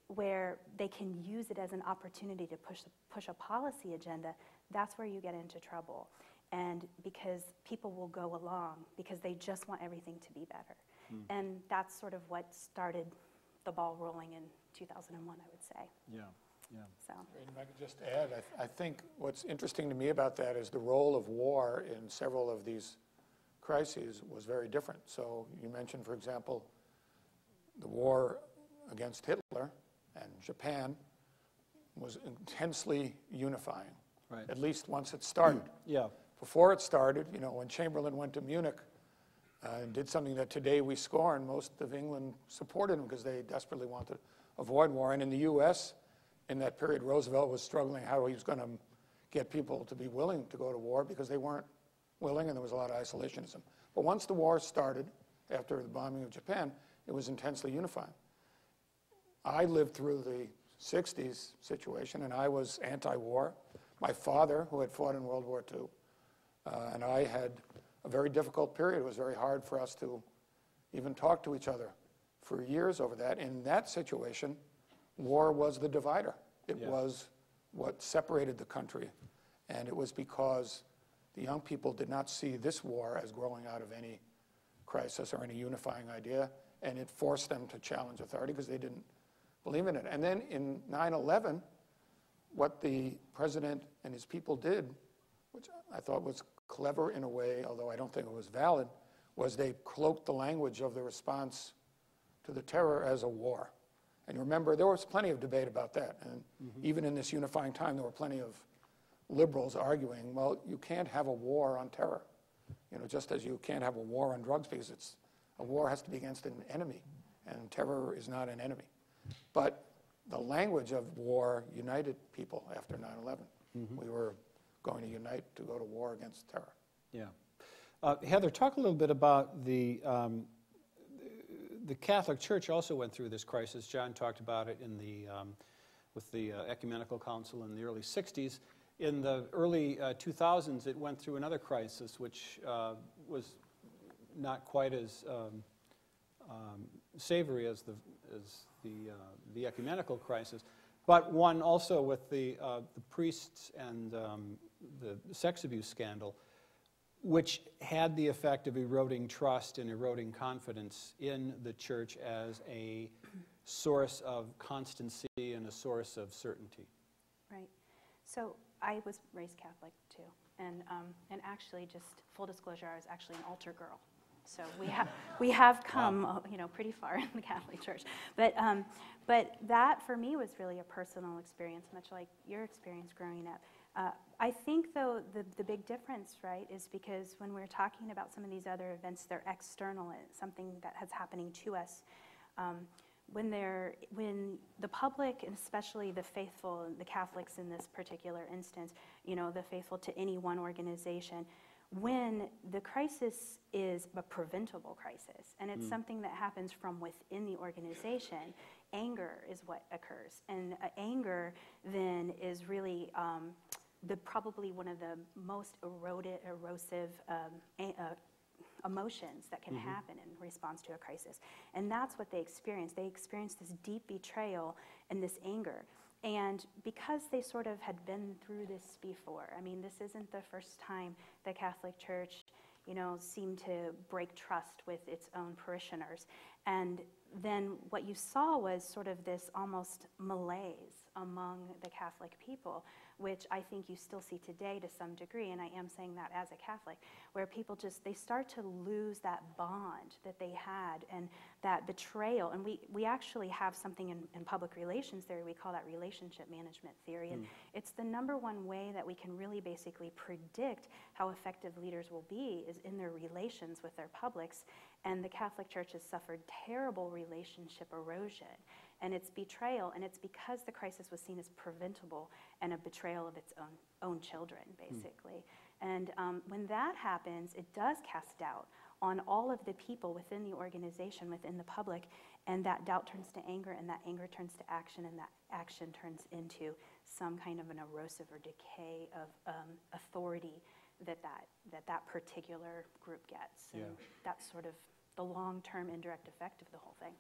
[SPEAKER 5] where they can use it as an opportunity to push a policy agenda, that's where you get into trouble. And because people will go along because they just want everything to be better. And that's sort of what started the ball rolling in 2001, I would say. Yeah, yeah. So.
[SPEAKER 4] And if I could just add, I think what's interesting to me about that is the role of war in several of these crises was very different. So you mentioned, for example, the war against Hitler and Japan was intensely unifying, right, at least once it started. Yeah. Before it started, when Chamberlain went to Munich and did something that today we scorn, most of England supported him because they desperately wanted to avoid war. And in the U.S., in that period, Roosevelt was struggling how he was going to get people to be willing to go to war because they weren't willing, and there was a lot of isolationism. But once the war started, after the bombing of Japan, it was intensely unifying. I lived through the 60s situation, and I was anti-war. My father, who had fought in World War II, and I had a very difficult period. It was very hard for us to even talk to each other for years over that. In that situation, war was the divider. It was what separated the country. And it was because the young people did not see this war as growing out of any crisis or any unifying idea. And it forced them to challenge authority because they didn't believe in it. And then in 9/11, what the president and his people did, which I thought was clever in a way, although I don't think it was valid, was they cloaked the language of the response to the terror as a war. And remember, there was plenty of debate about that. And even in this unifying time, there were plenty of liberals arguing, well, you can't have a war on terror. Just as you can't have a war on drugs because a war has to be against an enemy, and terror is not an enemy. But the language of war united people after 9/11. We were going to unite to go to war against terror.
[SPEAKER 2] Yeah. Heather, talk a little bit about the Catholic Church also went through this crisis. John talked about it in with the Ecumenical Council in the early 60s. In the early 2000s, it went through another crisis, which was not quite as savory as the ecumenical crisis, but one also with the priests and the sex abuse scandal, which had the effect of eroding trust and eroding confidence in the church as a source of constancy and a source of certainty.
[SPEAKER 5] Right. So I was raised Catholic too, and actually, just full disclosure, I was actually an altar girl. So we have come pretty far in the Catholic Church, but that for me was really a personal experience, much like your experience growing up. I think though the big difference, right, is because when we're talking about some of these other events, they're external, it's something that is happening to us. when the public, and especially the faithful, the Catholics in this particular instance, the faithful to any one organization, when the crisis is a preventable crisis, and it's something that happens from within the organization, anger is what occurs. And anger then is really probably one of the most erosive emotions that can happen in response to a crisis. And that's what they experience. They experience this deep betrayal and this anger. And because they sort of had been through this before, I mean, this isn't the first time the Catholic Church, seemed to break trust with its own parishioners. And then what you saw was sort of this almost malaise among the Catholic people, which I think you still see today to some degree, and I am saying that as a Catholic, where people they start to lose that bond that they had and that betrayal. And we actually have something in public relations theory, we call that relationship management theory, and it's the number one way that we can really basically predict how effective leaders will be is in their relations with their publics. And the Catholic Church has suffered terrible relationship erosion, and it's betrayal, and it's because the crisis was seen as preventable and a betrayal of its own children, basically. And when that happens, it does cast doubt on all of the people within the organization, within the public, and that doubt turns to anger, and that anger turns to action, and that action turns into some kind of an erosive or decay of authority that particular group gets. And that's sort of the long-term indirect effect of the whole thing.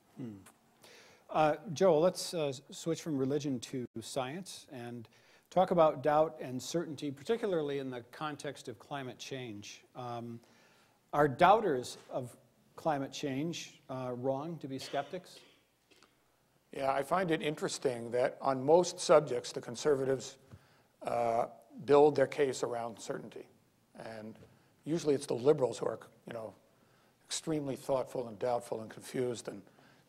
[SPEAKER 2] Joel, let's switch from religion to science and talk about doubt and certainty, particularly in the context of climate change. Are doubters of climate change wrong to be skeptics?
[SPEAKER 4] Yeah, I find it interesting that on most subjects, the conservatives build their case around certainty. And usually it's the liberals who are, extremely thoughtful and doubtful and confused and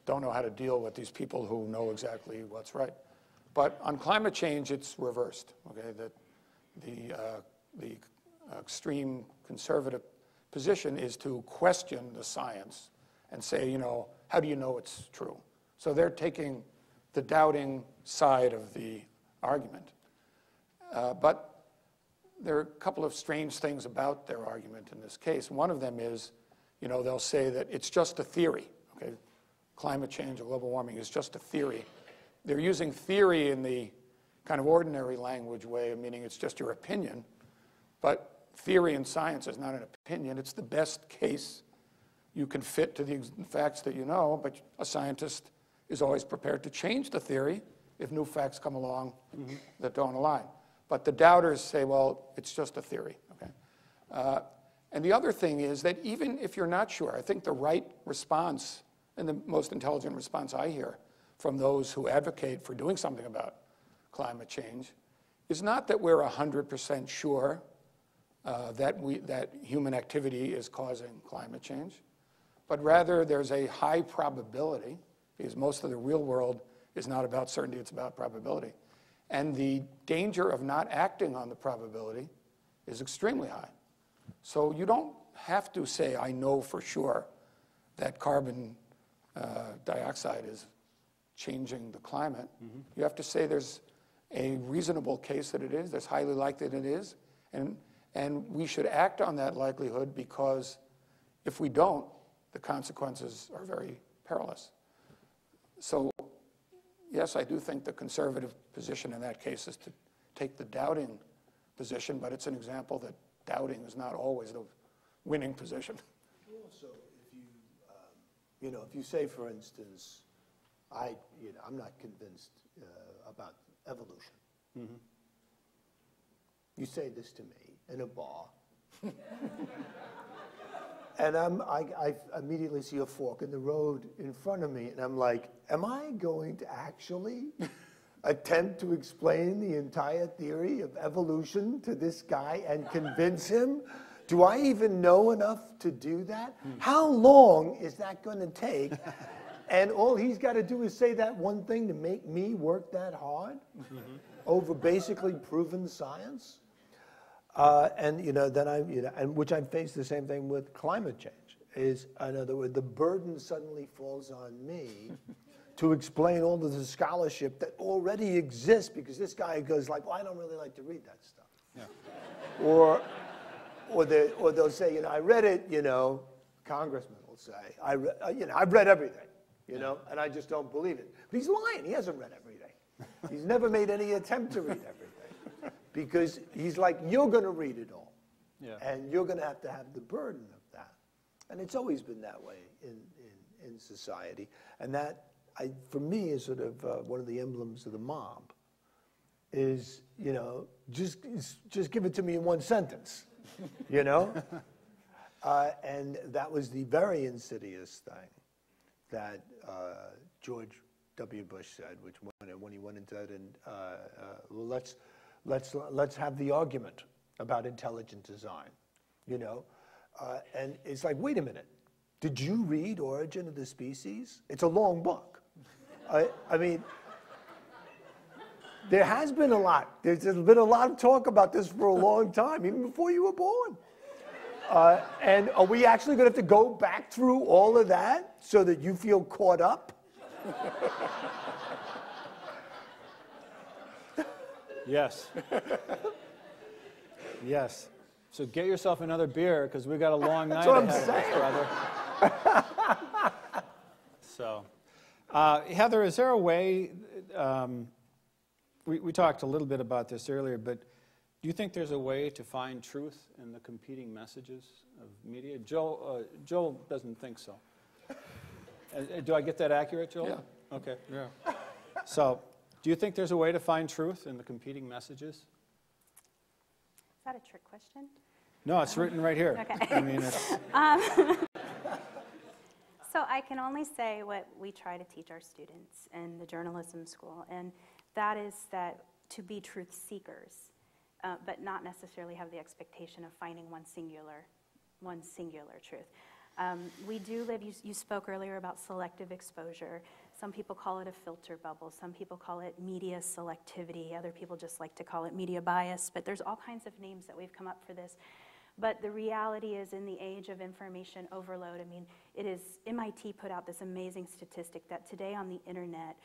[SPEAKER 4] don't know how to deal with these people who know exactly what's right. But on climate change, it's reversed, okay? That the extreme conservative position is to question the science and say, how do you know it's true? So they're taking the doubting side of the argument. But there are a couple of strange things about their argument in this case. One of them is, they'll say that it's just a theory, okay? Climate change or global warming is just a theory. They're using theory in the kind of ordinary language way, meaning it's just your opinion. But theory in science is not an opinion. It's the best case you can fit to the facts that you know, but a scientist is always prepared to change the theory if new facts come along that don't align. But the doubters say, well, it's just a theory, okay? And the other thing is that even if you're not sure, I think the right response and the most intelligent response I hear from those who advocate for doing something about climate change is not that we're 100% sure that human activity is causing climate change, but rather there's a high probability, because most of the real world is not about certainty, it's about probability. And the danger of not acting on the probability is extremely high. So you don't have to say, I know for sure that carbon dioxide is changing the climate. You have to say there's a reasonable case that it is, there's highly likely that it is, and we should act on that likelihood, because if we don't, the consequences are very perilous. So yes, I do think the conservative position in that case is to take the doubting position, but it's an example that doubting is not always the winning position.
[SPEAKER 3] Also, if you say, for instance, I'm not convinced about evolution. You say this to me in a bar, and I immediately see a fork in the road in front of me, and I'm like, am I going to actually attempt to explain the entire theory of evolution to this guy and convince him? Do I even know enough to do that? How long is that going to take? And all he's got to do is say that one thing to make me work that hard over basically proven science? And which I face the same thing with climate change. Is, in other words, the burden suddenly falls on me to explain all of the scholarship that already exists, because this guy goes like, well, I don't really like to read that stuff.
[SPEAKER 2] Yeah.
[SPEAKER 3] Or they'll say, I read it, congressman will say, I've read everything, and I just don't believe it. But he's lying. He hasn't read everything. He's never made any attempt to read everything, because he's like, you're going to read it all, and you're going to have the burden of that. And it's always been that way in society, and that, for me, is sort of one of the emblems of the mob. Is just give it to me in one sentence, and that was the very insidious thing that George W. Bush said, which when he went into that, and well, let's have the argument about intelligent design, and it's like, wait a minute, did you read Origin of the Species? It's a long book. I mean, there has been a lot. There's been a lot of talk about this for a long time, even before you were born. And are we actually going to have to go back through all of that so that you feel caught up?
[SPEAKER 2] Yes. Yes. So get yourself another beer, because we got a long night ahead of us, brother. So, Heather, is there a way, we talked a little bit about this earlier, but do you think there's a way to find truth in the competing messages of media? Joel doesn't think so. Do I get that accurate, Joel?
[SPEAKER 4] Yeah.
[SPEAKER 2] Okay. Yeah. So, do you think there's a way to find truth in the competing messages?
[SPEAKER 5] Is that a trick question?
[SPEAKER 2] No, it's written right here.
[SPEAKER 5] Okay.
[SPEAKER 2] I mean, it's...
[SPEAKER 5] So I can only say what we try to teach our students in the journalism school, and that is that to be truth seekers, but not necessarily have the expectation of finding one singular truth. We do live, you spoke earlier about selective exposure. Some people call it a filter bubble. Some people call it media selectivity. Other people just like to call it media bias. But there's all kinds of names that we've come up for this. But the reality is, in the age of information overload, I mean, MIT put out this amazing statistic that today on the internet,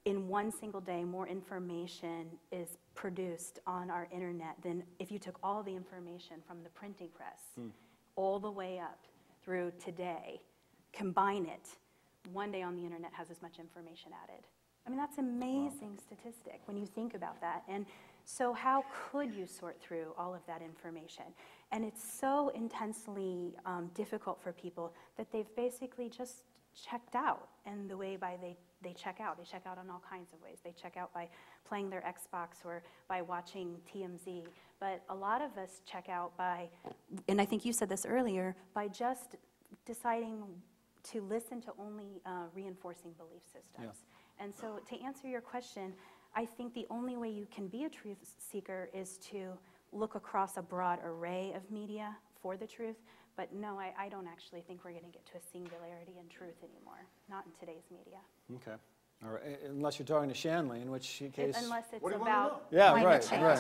[SPEAKER 5] in one single day, more information is produced on our internet than if you took all the information from the printing press all the way up through today, combine it, one day on the internet has as much information added. I mean, that's an amazing statistic when you think about that. And so how could you sort through all of that information? And it's so intensely difficult for people that they've basically just checked out. And the way they check out on all kinds of ways. They check out by playing their Xbox or by watching TMZ. But a lot of us check out by, and I think you said this earlier, by just deciding to listen to only reinforcing belief systems. Yeah. And so to answer your question, I think the only way you can be a truth seeker is to look across a broad array of media for the truth. But no, I don't actually think we're going to get to a singularity in truth anymore, not in today's media.
[SPEAKER 2] Okay. All right. Unless you're talking to Shanley, in which case...
[SPEAKER 5] Unless it's about
[SPEAKER 2] climate
[SPEAKER 5] change.
[SPEAKER 2] Right.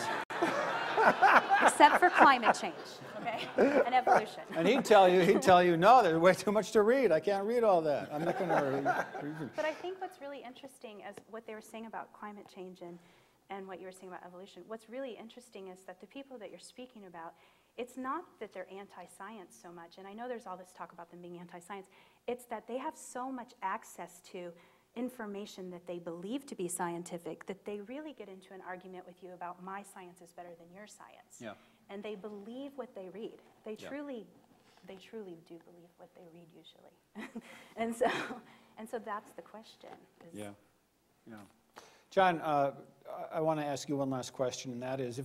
[SPEAKER 5] Except for climate change, okay, and evolution.
[SPEAKER 2] And he'd tell you, no, there's way too much to read. I can't read all that. I'm not going to read.
[SPEAKER 5] But I think what's really interesting is what they were saying about climate change and what you were saying about evolution. What's really interesting is that the people that you're speaking about, it's not that they're anti-science so much, and I know there's all this talk about them being anti-science. It's that they have so much access to information that they believe to be scientific that they really get into an argument with you about my science is better than your science.
[SPEAKER 2] Yeah.
[SPEAKER 5] And they believe what they read. They truly do believe what they read usually. and so that's the question.
[SPEAKER 2] Yeah. John, I want to ask you one last question, and that is,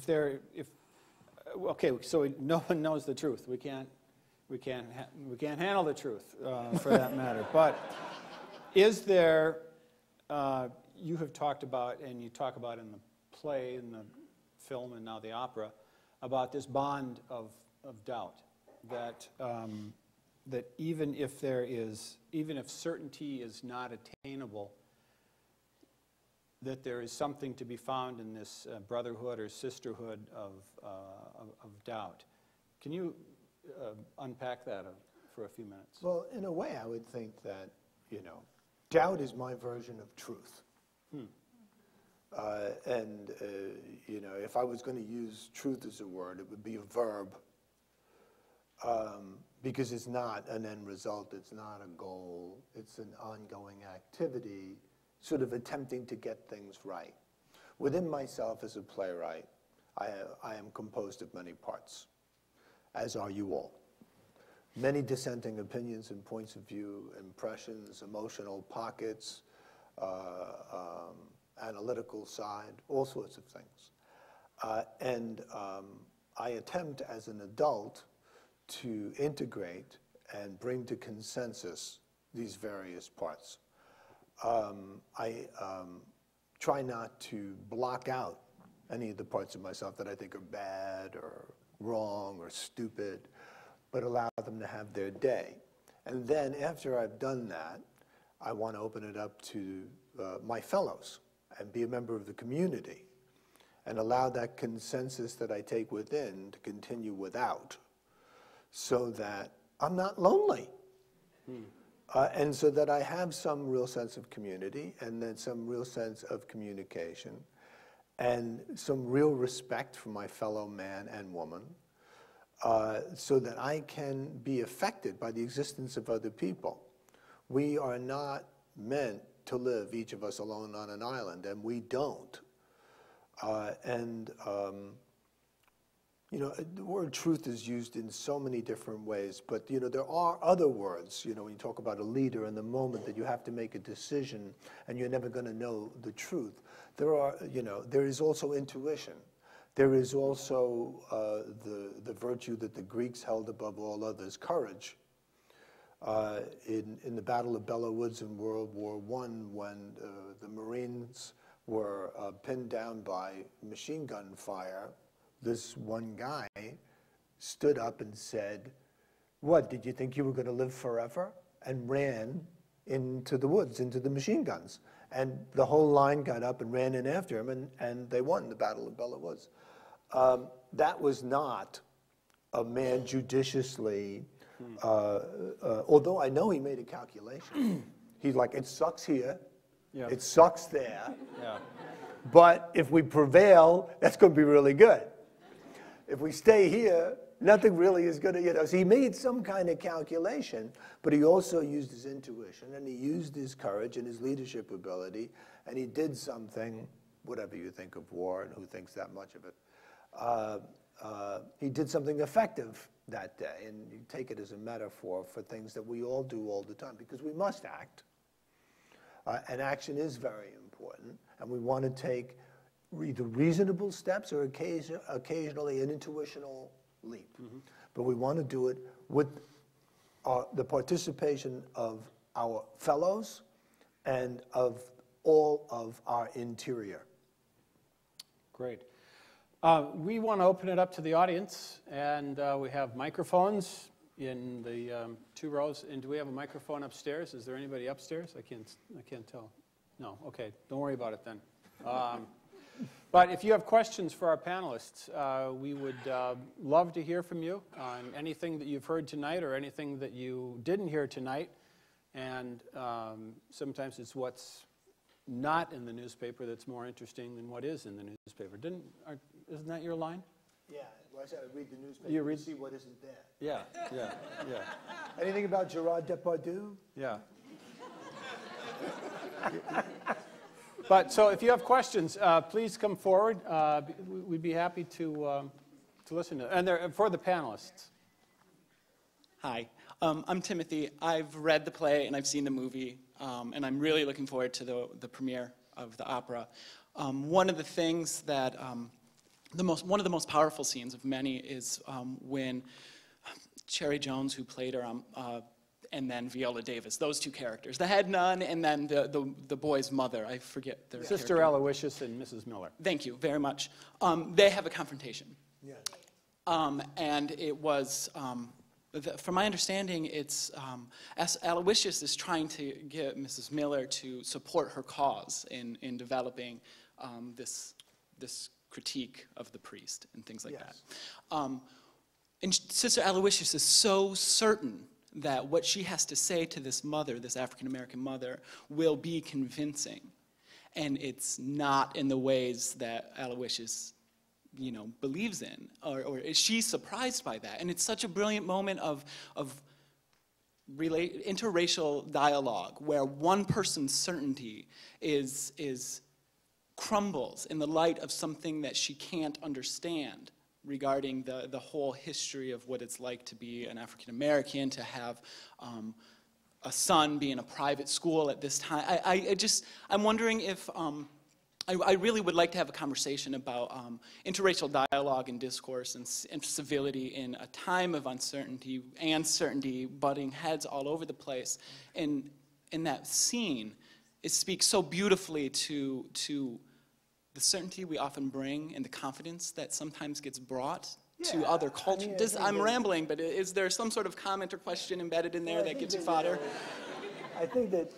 [SPEAKER 2] okay, so no one knows the truth. We can't handle the truth for that matter. But is there, you have talked about, and you talk about in the play, in the film, and now the opera, about this bond of doubt, that even if certainty is not attainable, that there is something to be found in this brotherhood or sisterhood of doubt. Can you unpack that for a few minutes?
[SPEAKER 3] Well, in a way, I would think that, Doubt is my version of truth. You know, if I was going to use truth as a word, it would be a verb, because it's not an end result, it's not a goal, it's an ongoing activity, sort of attempting to get things right. Within myself as a playwright, I am composed of many parts, as are you all. Many dissenting opinions and points of view, impressions, emotional pockets, analytical side, all sorts of things. I attempt as an adult to integrate and bring to consensus these various parts. I try not to block out any of the parts of myself that I think are bad or wrong or stupid, but allow them to have their day. And then after I've done that, I want to open it up to my fellows and be a member of the community and allow that consensus that I take within to continue without, so that I'm not lonely. And so that I have some real sense of community, and then some real sense of communication, and some real respect for my fellow man and woman, so that I can be affected by the existence of other people. We are not meant to live, each of us alone on an island, and we don't. You know, the word truth is used in so many different ways, but, you know, there are other words, you know, when you talk about a leader in the moment that you have to make a decision and you're never going to know the truth. There are, you know, there is also intuition. There is also the virtue that the Greeks held above all others, courage. In the Battle of Belleau Woods in World War I, when the Marines were pinned down by machine gun fire, this one guy stood up and said, "What, did you think you were going to live forever?" and ran into the woods, into the machine guns. And the whole line got up and ran in after him, and they won the Battle of Belleau Woods. That was not a man judiciously, although I know he made a calculation. He's like, it sucks here, it sucks there, but if we prevail, that's going to be really good. If we stay here, nothing really is going to, you know. So he made some kind of calculation, but he also used his intuition, and he used his courage and his leadership ability, and he did something, whatever you think of war and who thinks that much of it, he did something effective that day, and you take it as a metaphor for things that we all do all the time, because we must act, and action is very important, and we want to take either reasonable steps or occasionally an intuitional leap. But we want to do it with the participation of our fellows and of all of our interior.
[SPEAKER 2] Great. We want to open it up to the audience, and we have microphones in the 2 rows. And do we have a microphone upstairs? Is there anybody upstairs? I can't tell. No. Okay. Don't worry about it then. But if you have questions for our panelists, we would love to hear from you on anything that you've heard tonight or anything that you didn't hear tonight. And sometimes it's what's not in the newspaper that's more interesting than what is in the newspaper. Isn't that your line?
[SPEAKER 3] Yeah, well, I said I read the newspaper
[SPEAKER 2] You read?
[SPEAKER 3] to see what isn't there.
[SPEAKER 2] Yeah.
[SPEAKER 3] Anything about Gerard Depardieu?
[SPEAKER 2] Yeah. But so if you have questions, please come forward. We'd be happy to listen to. And for the panelists.
[SPEAKER 6] Hi, I'm Timothy. I've read the play and I've seen the movie, and I'm really looking forward to the premiere of the opera. One of the things that one of the most powerful scenes of many is when Cherry Jones, who played her, and then Viola Davis, those 2 characters, the head nun and then the boy's mother. I forget their
[SPEAKER 2] Sister
[SPEAKER 6] character.
[SPEAKER 2] Aloysius and Mrs. Miller.
[SPEAKER 6] Thank you very much. They have a confrontation.
[SPEAKER 3] Yes.
[SPEAKER 6] And it was, from my understanding, it's Aloysius is trying to get Mrs. Miller to support her cause in developing this critique of the priest and things like that. And Sister Aloysius is so certain that what she has to say to this mother, this African-American mother, will be convincing. And it's not in the ways that Aloysius, believes in, or is she surprised by that? And it's such a brilliant moment of interracial dialogue where one person's certainty crumbles in the light of something that she can't understand regarding the whole history of what it's like to be an African American, to have a son be in a private school at this time. I'm wondering if I really would like to have a conversation about interracial dialogue and discourse and civility in a time of uncertainty and certainty butting heads all over the place. And in that scene, it speaks so beautifully to the certainty we often bring and the confidence that sometimes gets brought to other cultures. I'm rambling, but is there some sort of comment or question embedded in there that gives you fodder?
[SPEAKER 3] I think that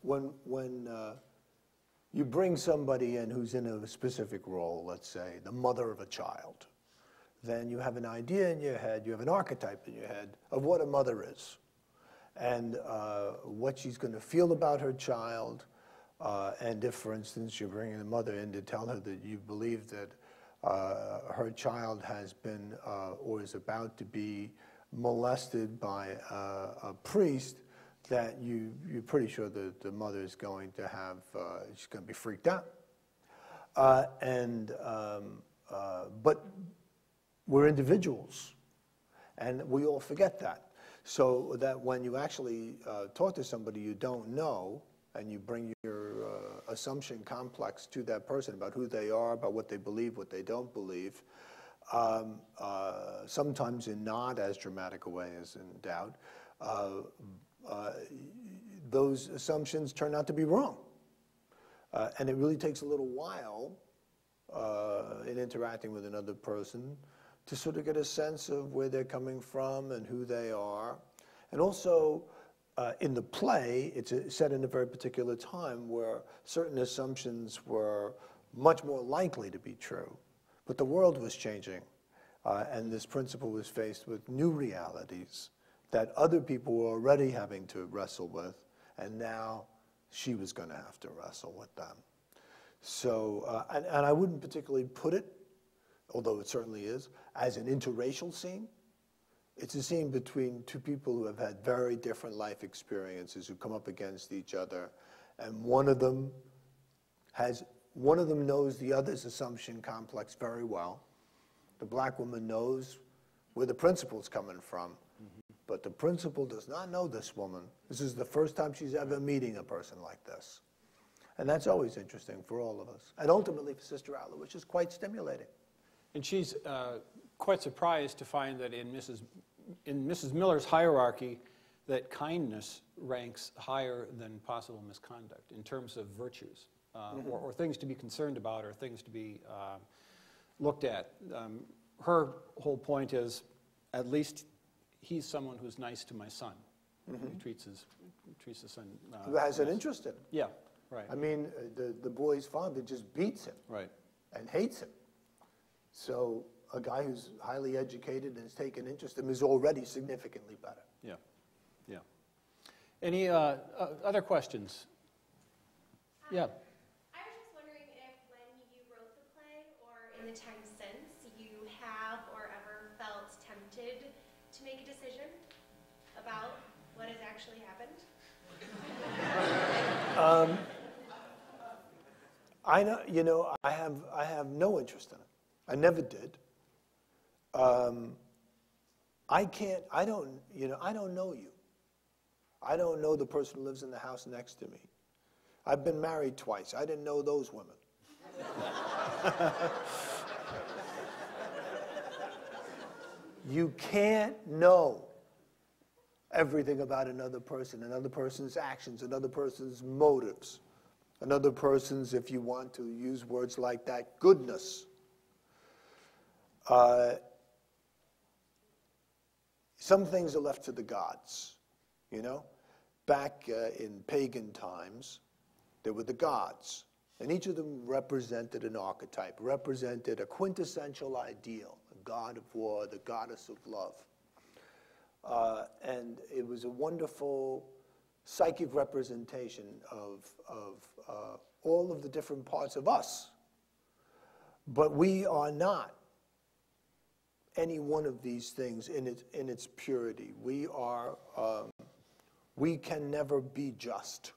[SPEAKER 3] when you bring somebody in who's in a specific role, let's say the mother of a child, then you have an idea in your head, you have an archetype in your head of what a mother is, and what she's going to feel about her child. And if, for instance, you're bringing the mother in to tell her that you believe that her child has been or is about to be molested by a priest, that you're pretty sure that the mother is going to have, she's going to be freaked out. But we're individuals, and we all forget that. So that when you actually talk to somebody you don't know, and you bring your assumption complex to that person about who they are, about what they believe, what they don't believe, sometimes in not as dramatic a way as in doubt, those assumptions turn out to be wrong. And it really takes a little while in interacting with another person to sort of get a sense of where they're coming from and who they are. And also, in the play, it's set in a very particular time where certain assumptions were much more likely to be true. But the world was changing, and this principal was faced with new realities that other people were already having to wrestle with, and now she was going to have to wrestle with them. So, and I wouldn't particularly put it, although it certainly is, as an interracial scene. It's a scene between two people who have had very different life experiences, who come up against each other, and one of them knows the other's assumption complex very well. The black woman knows where the principal's coming from, but the principal does not know this woman. This is the first time she's ever meeting a person like this. And that's always interesting for all of us. And ultimately for Sister Adler, which is quite stimulating.
[SPEAKER 2] And she's quite surprised to find that in Mrs. Miller's hierarchy, that kindness ranks higher than possible misconduct in terms of virtues, or things to be concerned about, or things to be looked at. Her whole point is, at least he's someone who's nice to my son. He treats the son.
[SPEAKER 3] Who has an interest in him.
[SPEAKER 2] Yeah, right.
[SPEAKER 3] I mean, the boy's father just beats him.
[SPEAKER 2] Right.
[SPEAKER 3] And hates him. So a guy who's highly educated and has taken interest in him is already significantly better.
[SPEAKER 2] Yeah, yeah. Any other questions? Yeah.
[SPEAKER 7] I was just wondering if when you wrote the play or in the time since, you have or ever felt tempted to make a decision about what has actually happened?
[SPEAKER 3] I have no interest in it. I never did. I don't know you. I don't know the person who lives in the house next to me. I've been married twice. I didn't know those women. You can't know everything about another person's actions, another person's motives, another person's, if you want to use words like that, goodness. Some things are left to the gods, you know? Back in pagan times, there were the gods, and each of them represented an archetype, represented a quintessential ideal, a god of war, the goddess of love. And it was a wonderful psychic representation of all of the different parts of us. But we are not any one of these things in its purity. We can never be just.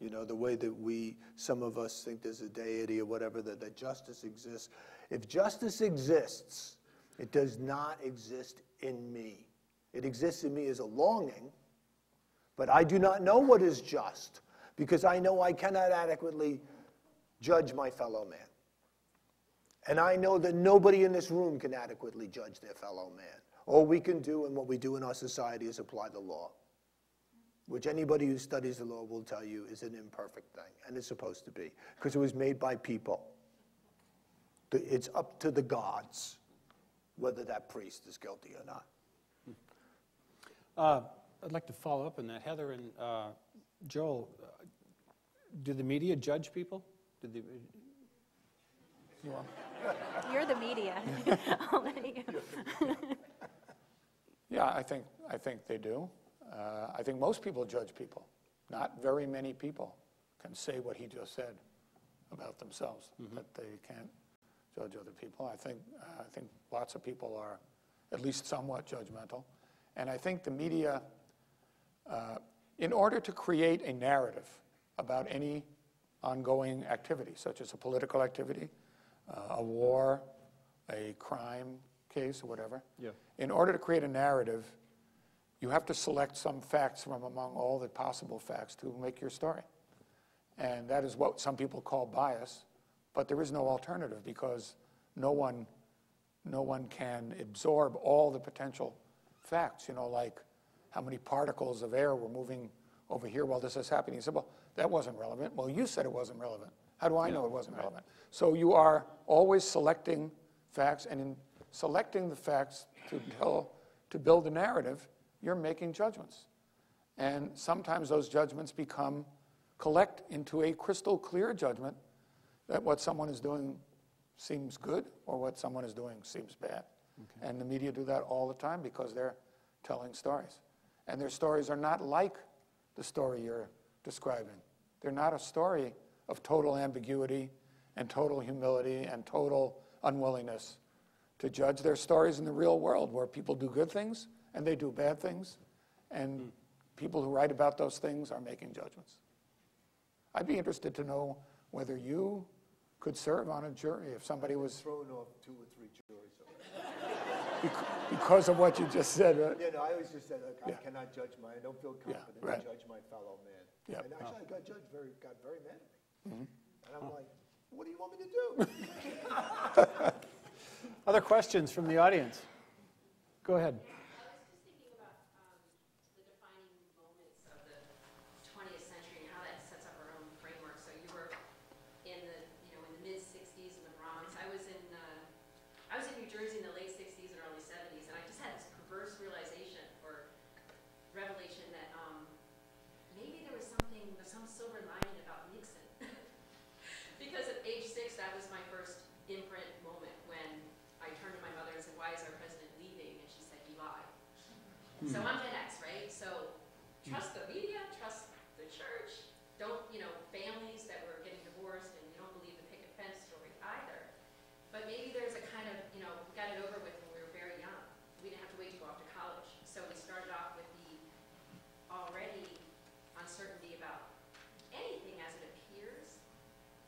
[SPEAKER 3] You know, the way that some of us think there's a deity or whatever, that justice exists. If justice exists, it does not exist in me. It exists in me as a longing, but I do not know what is just, because I know I cannot adequately judge my fellow man. And I know that nobody in this room can adequately judge their fellow man. All we can do, and what we do in our society, is apply the law, which anybody who studies the law will tell you is an imperfect thing, and it's supposed to be, because it was made by people. It's up to the gods whether that priest is guilty or not.
[SPEAKER 2] I'd like to follow up on that. Heather and Joel, do the media judge people?
[SPEAKER 5] You're the media. I'll let you.
[SPEAKER 4] Yeah, I think they do. I think most people judge people. Not very many people can say what he just said about themselves, that they can't judge other people. I think lots of people are at least somewhat judgmental. And I think the media, in order to create a narrative about any ongoing activity, such as a political activity, a war, a crime case, or whatever, in order to create a narrative, you have to select some facts from among all the possible facts to make your story. And that is what some people call bias, but there is no alternative, because no one can absorb all the potential facts, like how many particles of air were moving over here while this is happening. You said, well, that wasn't relevant. Well, you said it wasn't relevant. How do I know it wasn't relevant? So you are always selecting facts, and in selecting the facts to build a narrative, you're making judgments. And sometimes those judgments collect into a crystal clear judgment that what someone is doing seems good or what someone is doing seems bad. Okay. And the media do that all the time because they're telling stories. And their stories are not like the story you're describing. They're not a story of total ambiguity and total humility and total unwillingness to judge. Their stories in the real world where people do good things and they do bad things, and people who write about those things are making judgments. I'd be interested to know whether you could serve on a jury if somebody was
[SPEAKER 3] thrown off 2 or 3 juries already.
[SPEAKER 4] Because of what you just said, right?
[SPEAKER 3] Yeah, no, I always just said, look, I cannot judge I don't feel confident to judge my fellow man.
[SPEAKER 4] Yeah.
[SPEAKER 3] And actually, I got very mad at me. And I'm like, what do you want me to do?
[SPEAKER 2] Other questions from the audience? Go ahead.
[SPEAKER 8] I was just thinking about the defining moments of the 20th century and how that sets up our own framework. So you were in the mid-60s in the Bronx. I was in New Jersey in the late 60s and early 70s, and I just had this perverse realization or revelation that maybe there was some silver lining about Nixon. Because at age 6, that was my first imprint moment when I turned to my mother and said, "Why is our president leaving?" And she said, "He lied." So I'm Gen X, right? So trust the media, trust the church. Don't, families that were getting divorced, and you don't believe the picket fence story either. But maybe there's a kind of, we got it over with when we were very young. We didn't have to wait to go off to college. So we started off with the already uncertainty about anything as it appears.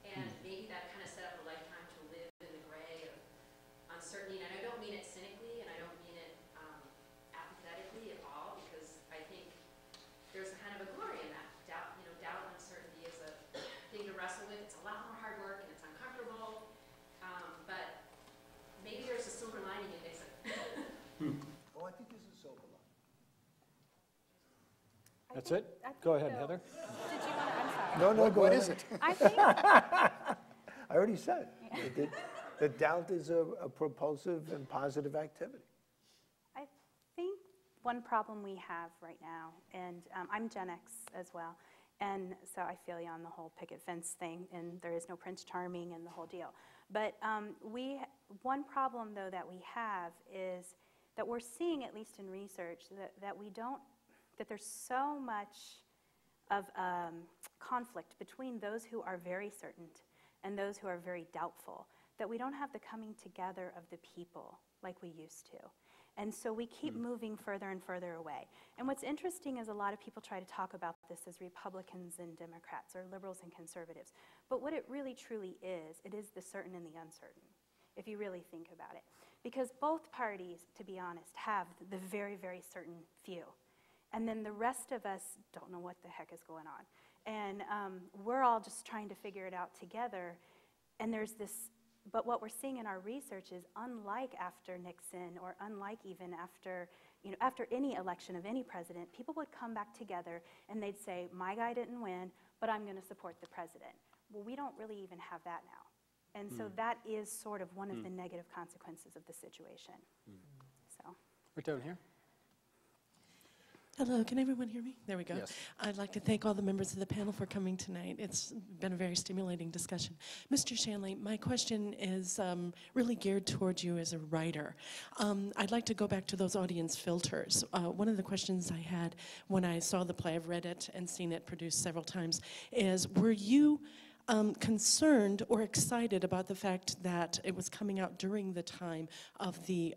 [SPEAKER 8] And maybe that kind of set up a lifetime to live in the gray of uncertainty. And I don't mean it cynically, and I don't mean it apathetically at all, because I think there's kind of a glory in that. Doubt and uncertainty is a thing to wrestle with. It's a lot more hard work, and it's uncomfortable. But maybe there's a silver lining in Nixon.
[SPEAKER 3] Oh, I think there's a silver lining.
[SPEAKER 2] That's it? Go ahead, Heather.
[SPEAKER 5] Did you want to, I'm sorry.
[SPEAKER 3] No, go
[SPEAKER 4] What
[SPEAKER 3] ahead.
[SPEAKER 4] is it?
[SPEAKER 5] I think,
[SPEAKER 3] I already said. The doubt is a propulsive and positive activity.
[SPEAKER 5] I think one problem we have right now, and I'm Gen X as well, and so I feel you on the whole picket fence thing, and there is no Prince Charming and the whole deal. But one problem, though, that we have is that we're seeing, at least in research, that there's so much of conflict between those who are very certain and those who are very doubtful, that we don't have the coming together of the people like we used to. And so we keep moving further and further away. And what's interesting is a lot of people try to talk about this as Republicans and Democrats or liberals and conservatives. But what it really truly is, it is the certain and the uncertain, if you really think about it. Because both parties, to be honest, have the very, very certain few. And then the rest of us don't know what the heck is going on. And we're all just trying to figure it out together. And there's this, but what we're seeing in our research is unlike after Nixon or unlike even after, after any election of any president, people would come back together and they'd say, my guy didn't win, but I'm going to support the president. Well, we don't really even have that now. And so that is sort of one of the negative consequences of the situation. So.
[SPEAKER 2] Right down here.
[SPEAKER 9] Hello, can everyone hear me? There we go.
[SPEAKER 2] Yes.
[SPEAKER 9] I'd like to thank all the members of the panel for coming tonight. It's been a very stimulating discussion. Mr. Shanley, my question is really geared towards you as a writer. I'd like to go back to those audience filters. One of the questions I had when I saw the play, I've read it and seen it produced several times, is were you concerned or excited about the fact that it was coming out during the time of the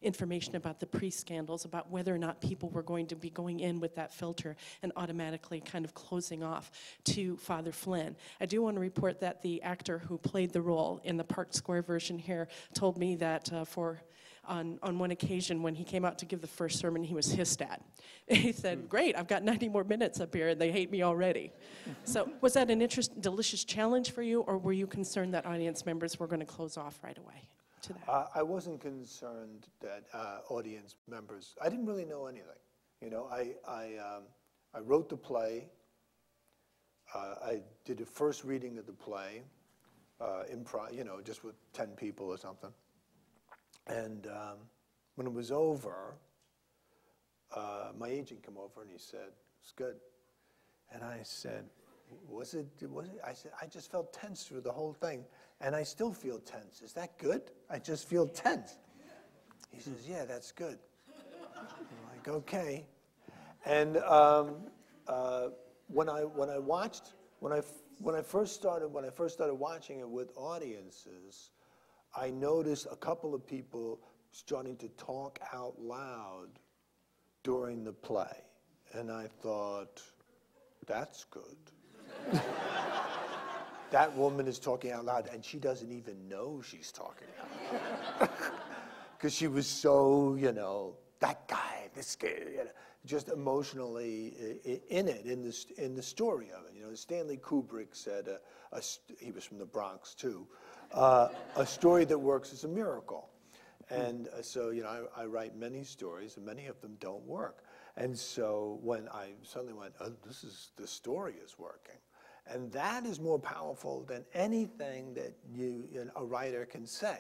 [SPEAKER 9] information about the pre-scandals, about whether or not people were going to be going in with that filter and automatically kind of closing off to Father Flynn. I do want to report that the actor who played the role in the Park Square version here told me that on one occasion when he came out to give the first sermon, he was hissed at. He said, great, I've got 90 more minutes up here and they hate me already. So was that an delicious challenge for you, or were you concerned that audience members were going to close off right away to that?
[SPEAKER 3] I wasn't concerned that audience members, I didn't really know anything. I wrote the play. I did a first reading of the play, improv, just with 10 people or something. And when it was over, my agent came over and he said, "It's good." And I said, was it? I said, I just felt tense through the whole thing, and I still feel tense. Is that good? I just feel tense. He says, "Yeah, that's good." I'm like, okay. And when I first started watching it with audiences, I noticed a couple of people starting to talk out loud during the play. And I thought, that's good. That woman is talking out loud, and she doesn't even know she's talking out loud. Because she was so, that guy, this guy, just emotionally in it, in the story of it. Stanley Kubrick said, he was from the Bronx too, a story that works is a miracle. And so, I write many stories, and many of them don't work. And so when I suddenly went, oh, the story is working. And that is more powerful than anything that a writer can say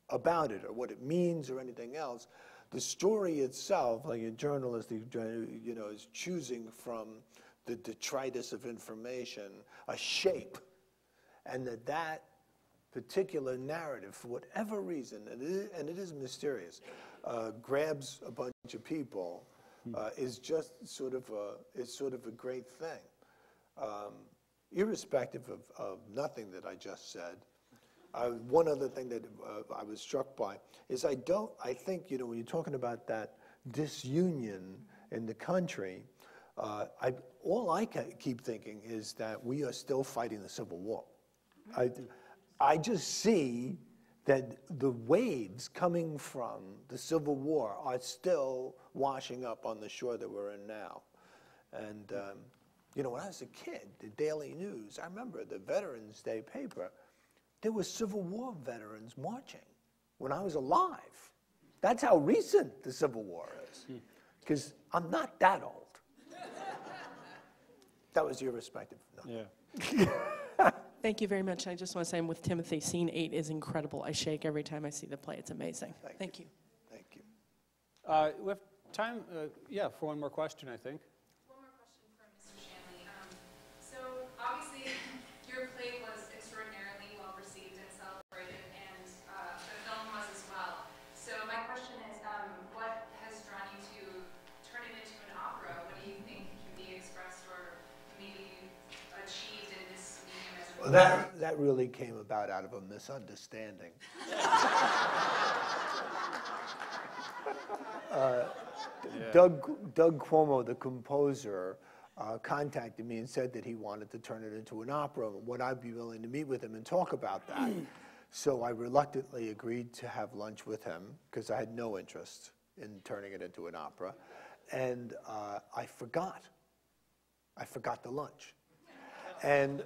[SPEAKER 3] about it, or what it means, or anything else. The story itself, like a journalist, is choosing from the detritus of information a shape, and that particular narrative, for whatever reason, and it is mysterious, grabs a bunch of people, is just sort of a great thing, irrespective of nothing that I just said. One other thing that I was struck by is I think, when you're talking about that disunion in the country, all I keep thinking is that we are still fighting the Civil War. I just see that the waves coming from the Civil War are still washing up on the shore that we're in now. And, when I was a kid, the Daily News, I remember the Veterans Day paper, there were Civil War veterans marching when I was alive. That's how recent the Civil War is, because I'm not that old. That was irrespective. No.
[SPEAKER 2] Yeah.
[SPEAKER 9] Thank you very much. I just want to say I'm with Timothy. Scene 8 is incredible. I shake every time I see the play. It's amazing. Thank you.
[SPEAKER 3] Thank you.
[SPEAKER 2] We have time, for one more question, I think.
[SPEAKER 10] One more question for Mr. Shanley. So obviously your play was extraordinarily well received and celebrated, and the film was as well. So my question is,
[SPEAKER 3] That really came about out of a misunderstanding. Doug Cuomo, the composer, contacted me and said that he wanted to turn it into an opera, and would I be willing to meet with him and talk about that? So I reluctantly agreed to have lunch with him because I had no interest in turning it into an opera, and I forgot the lunch. And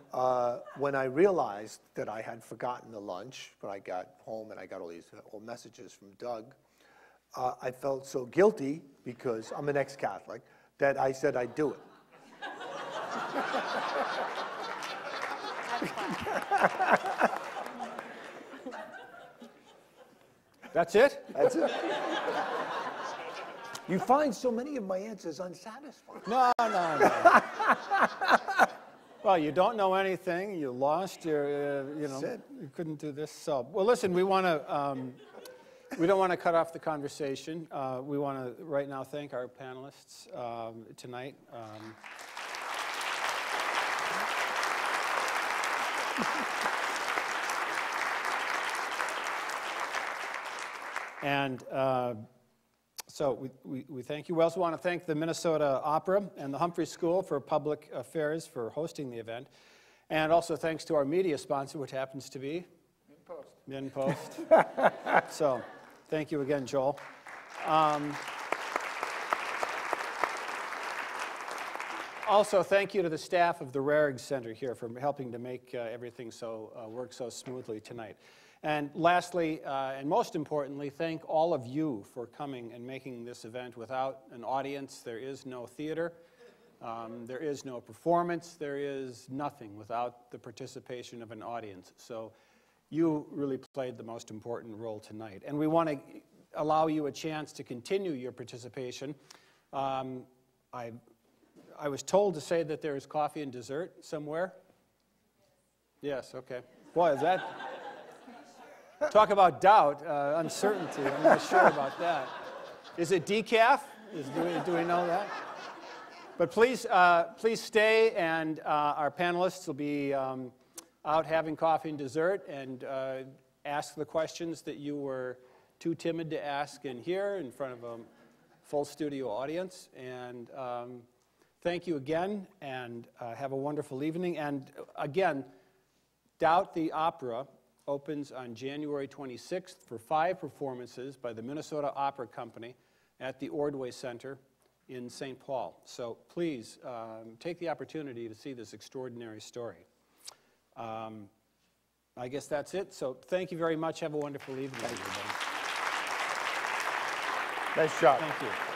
[SPEAKER 3] when I realized that I had forgotten the lunch, when I got home and I got all these old messages from Doug, I felt so guilty, because I'm an ex-Catholic, that I said I'd do it.
[SPEAKER 2] That's it?
[SPEAKER 3] That's it. You find so many of my answers unsatisfying.
[SPEAKER 2] No. Well, you don't know anything. You lost your, you couldn't do this. So, well, listen, we want to, we don't want to cut off the conversation. We want to right now thank our panelists tonight. And so we thank you. We also want to thank the Minnesota Opera and the Humphrey School for Public Affairs for hosting the event. And also thanks to our media sponsor, which happens to be MinPost. So thank you again, Joel. Also, thank you to the staff of the Rhetoric Center here for helping to make everything work so smoothly tonight. And lastly, and most importantly, thank all of you for coming and making this event. Without an audience, there is no theater, there is no performance, there is nothing without the participation of an audience. So you really played the most important role tonight. And we want to allow you a chance to continue your participation. I was told to say that there is coffee and dessert somewhere. Yes, okay. Boy, is that... Talk about doubt, uncertainty. I'm not sure about that. Is it decaf? Do we know that? But please stay, and our panelists will be out having coffee and dessert, and ask the questions that you were too timid to ask in here in front of a full studio audience. And thank you again, and have a wonderful evening. And again, Doubt the Opera opens on January 26th for 5 performances by the Minnesota Opera Company at the Ordway Center in St. Paul. So please take the opportunity to see this extraordinary story. I guess that's it. So thank you very much. Have a wonderful evening, everybody.
[SPEAKER 3] Nice job.
[SPEAKER 2] Thank you.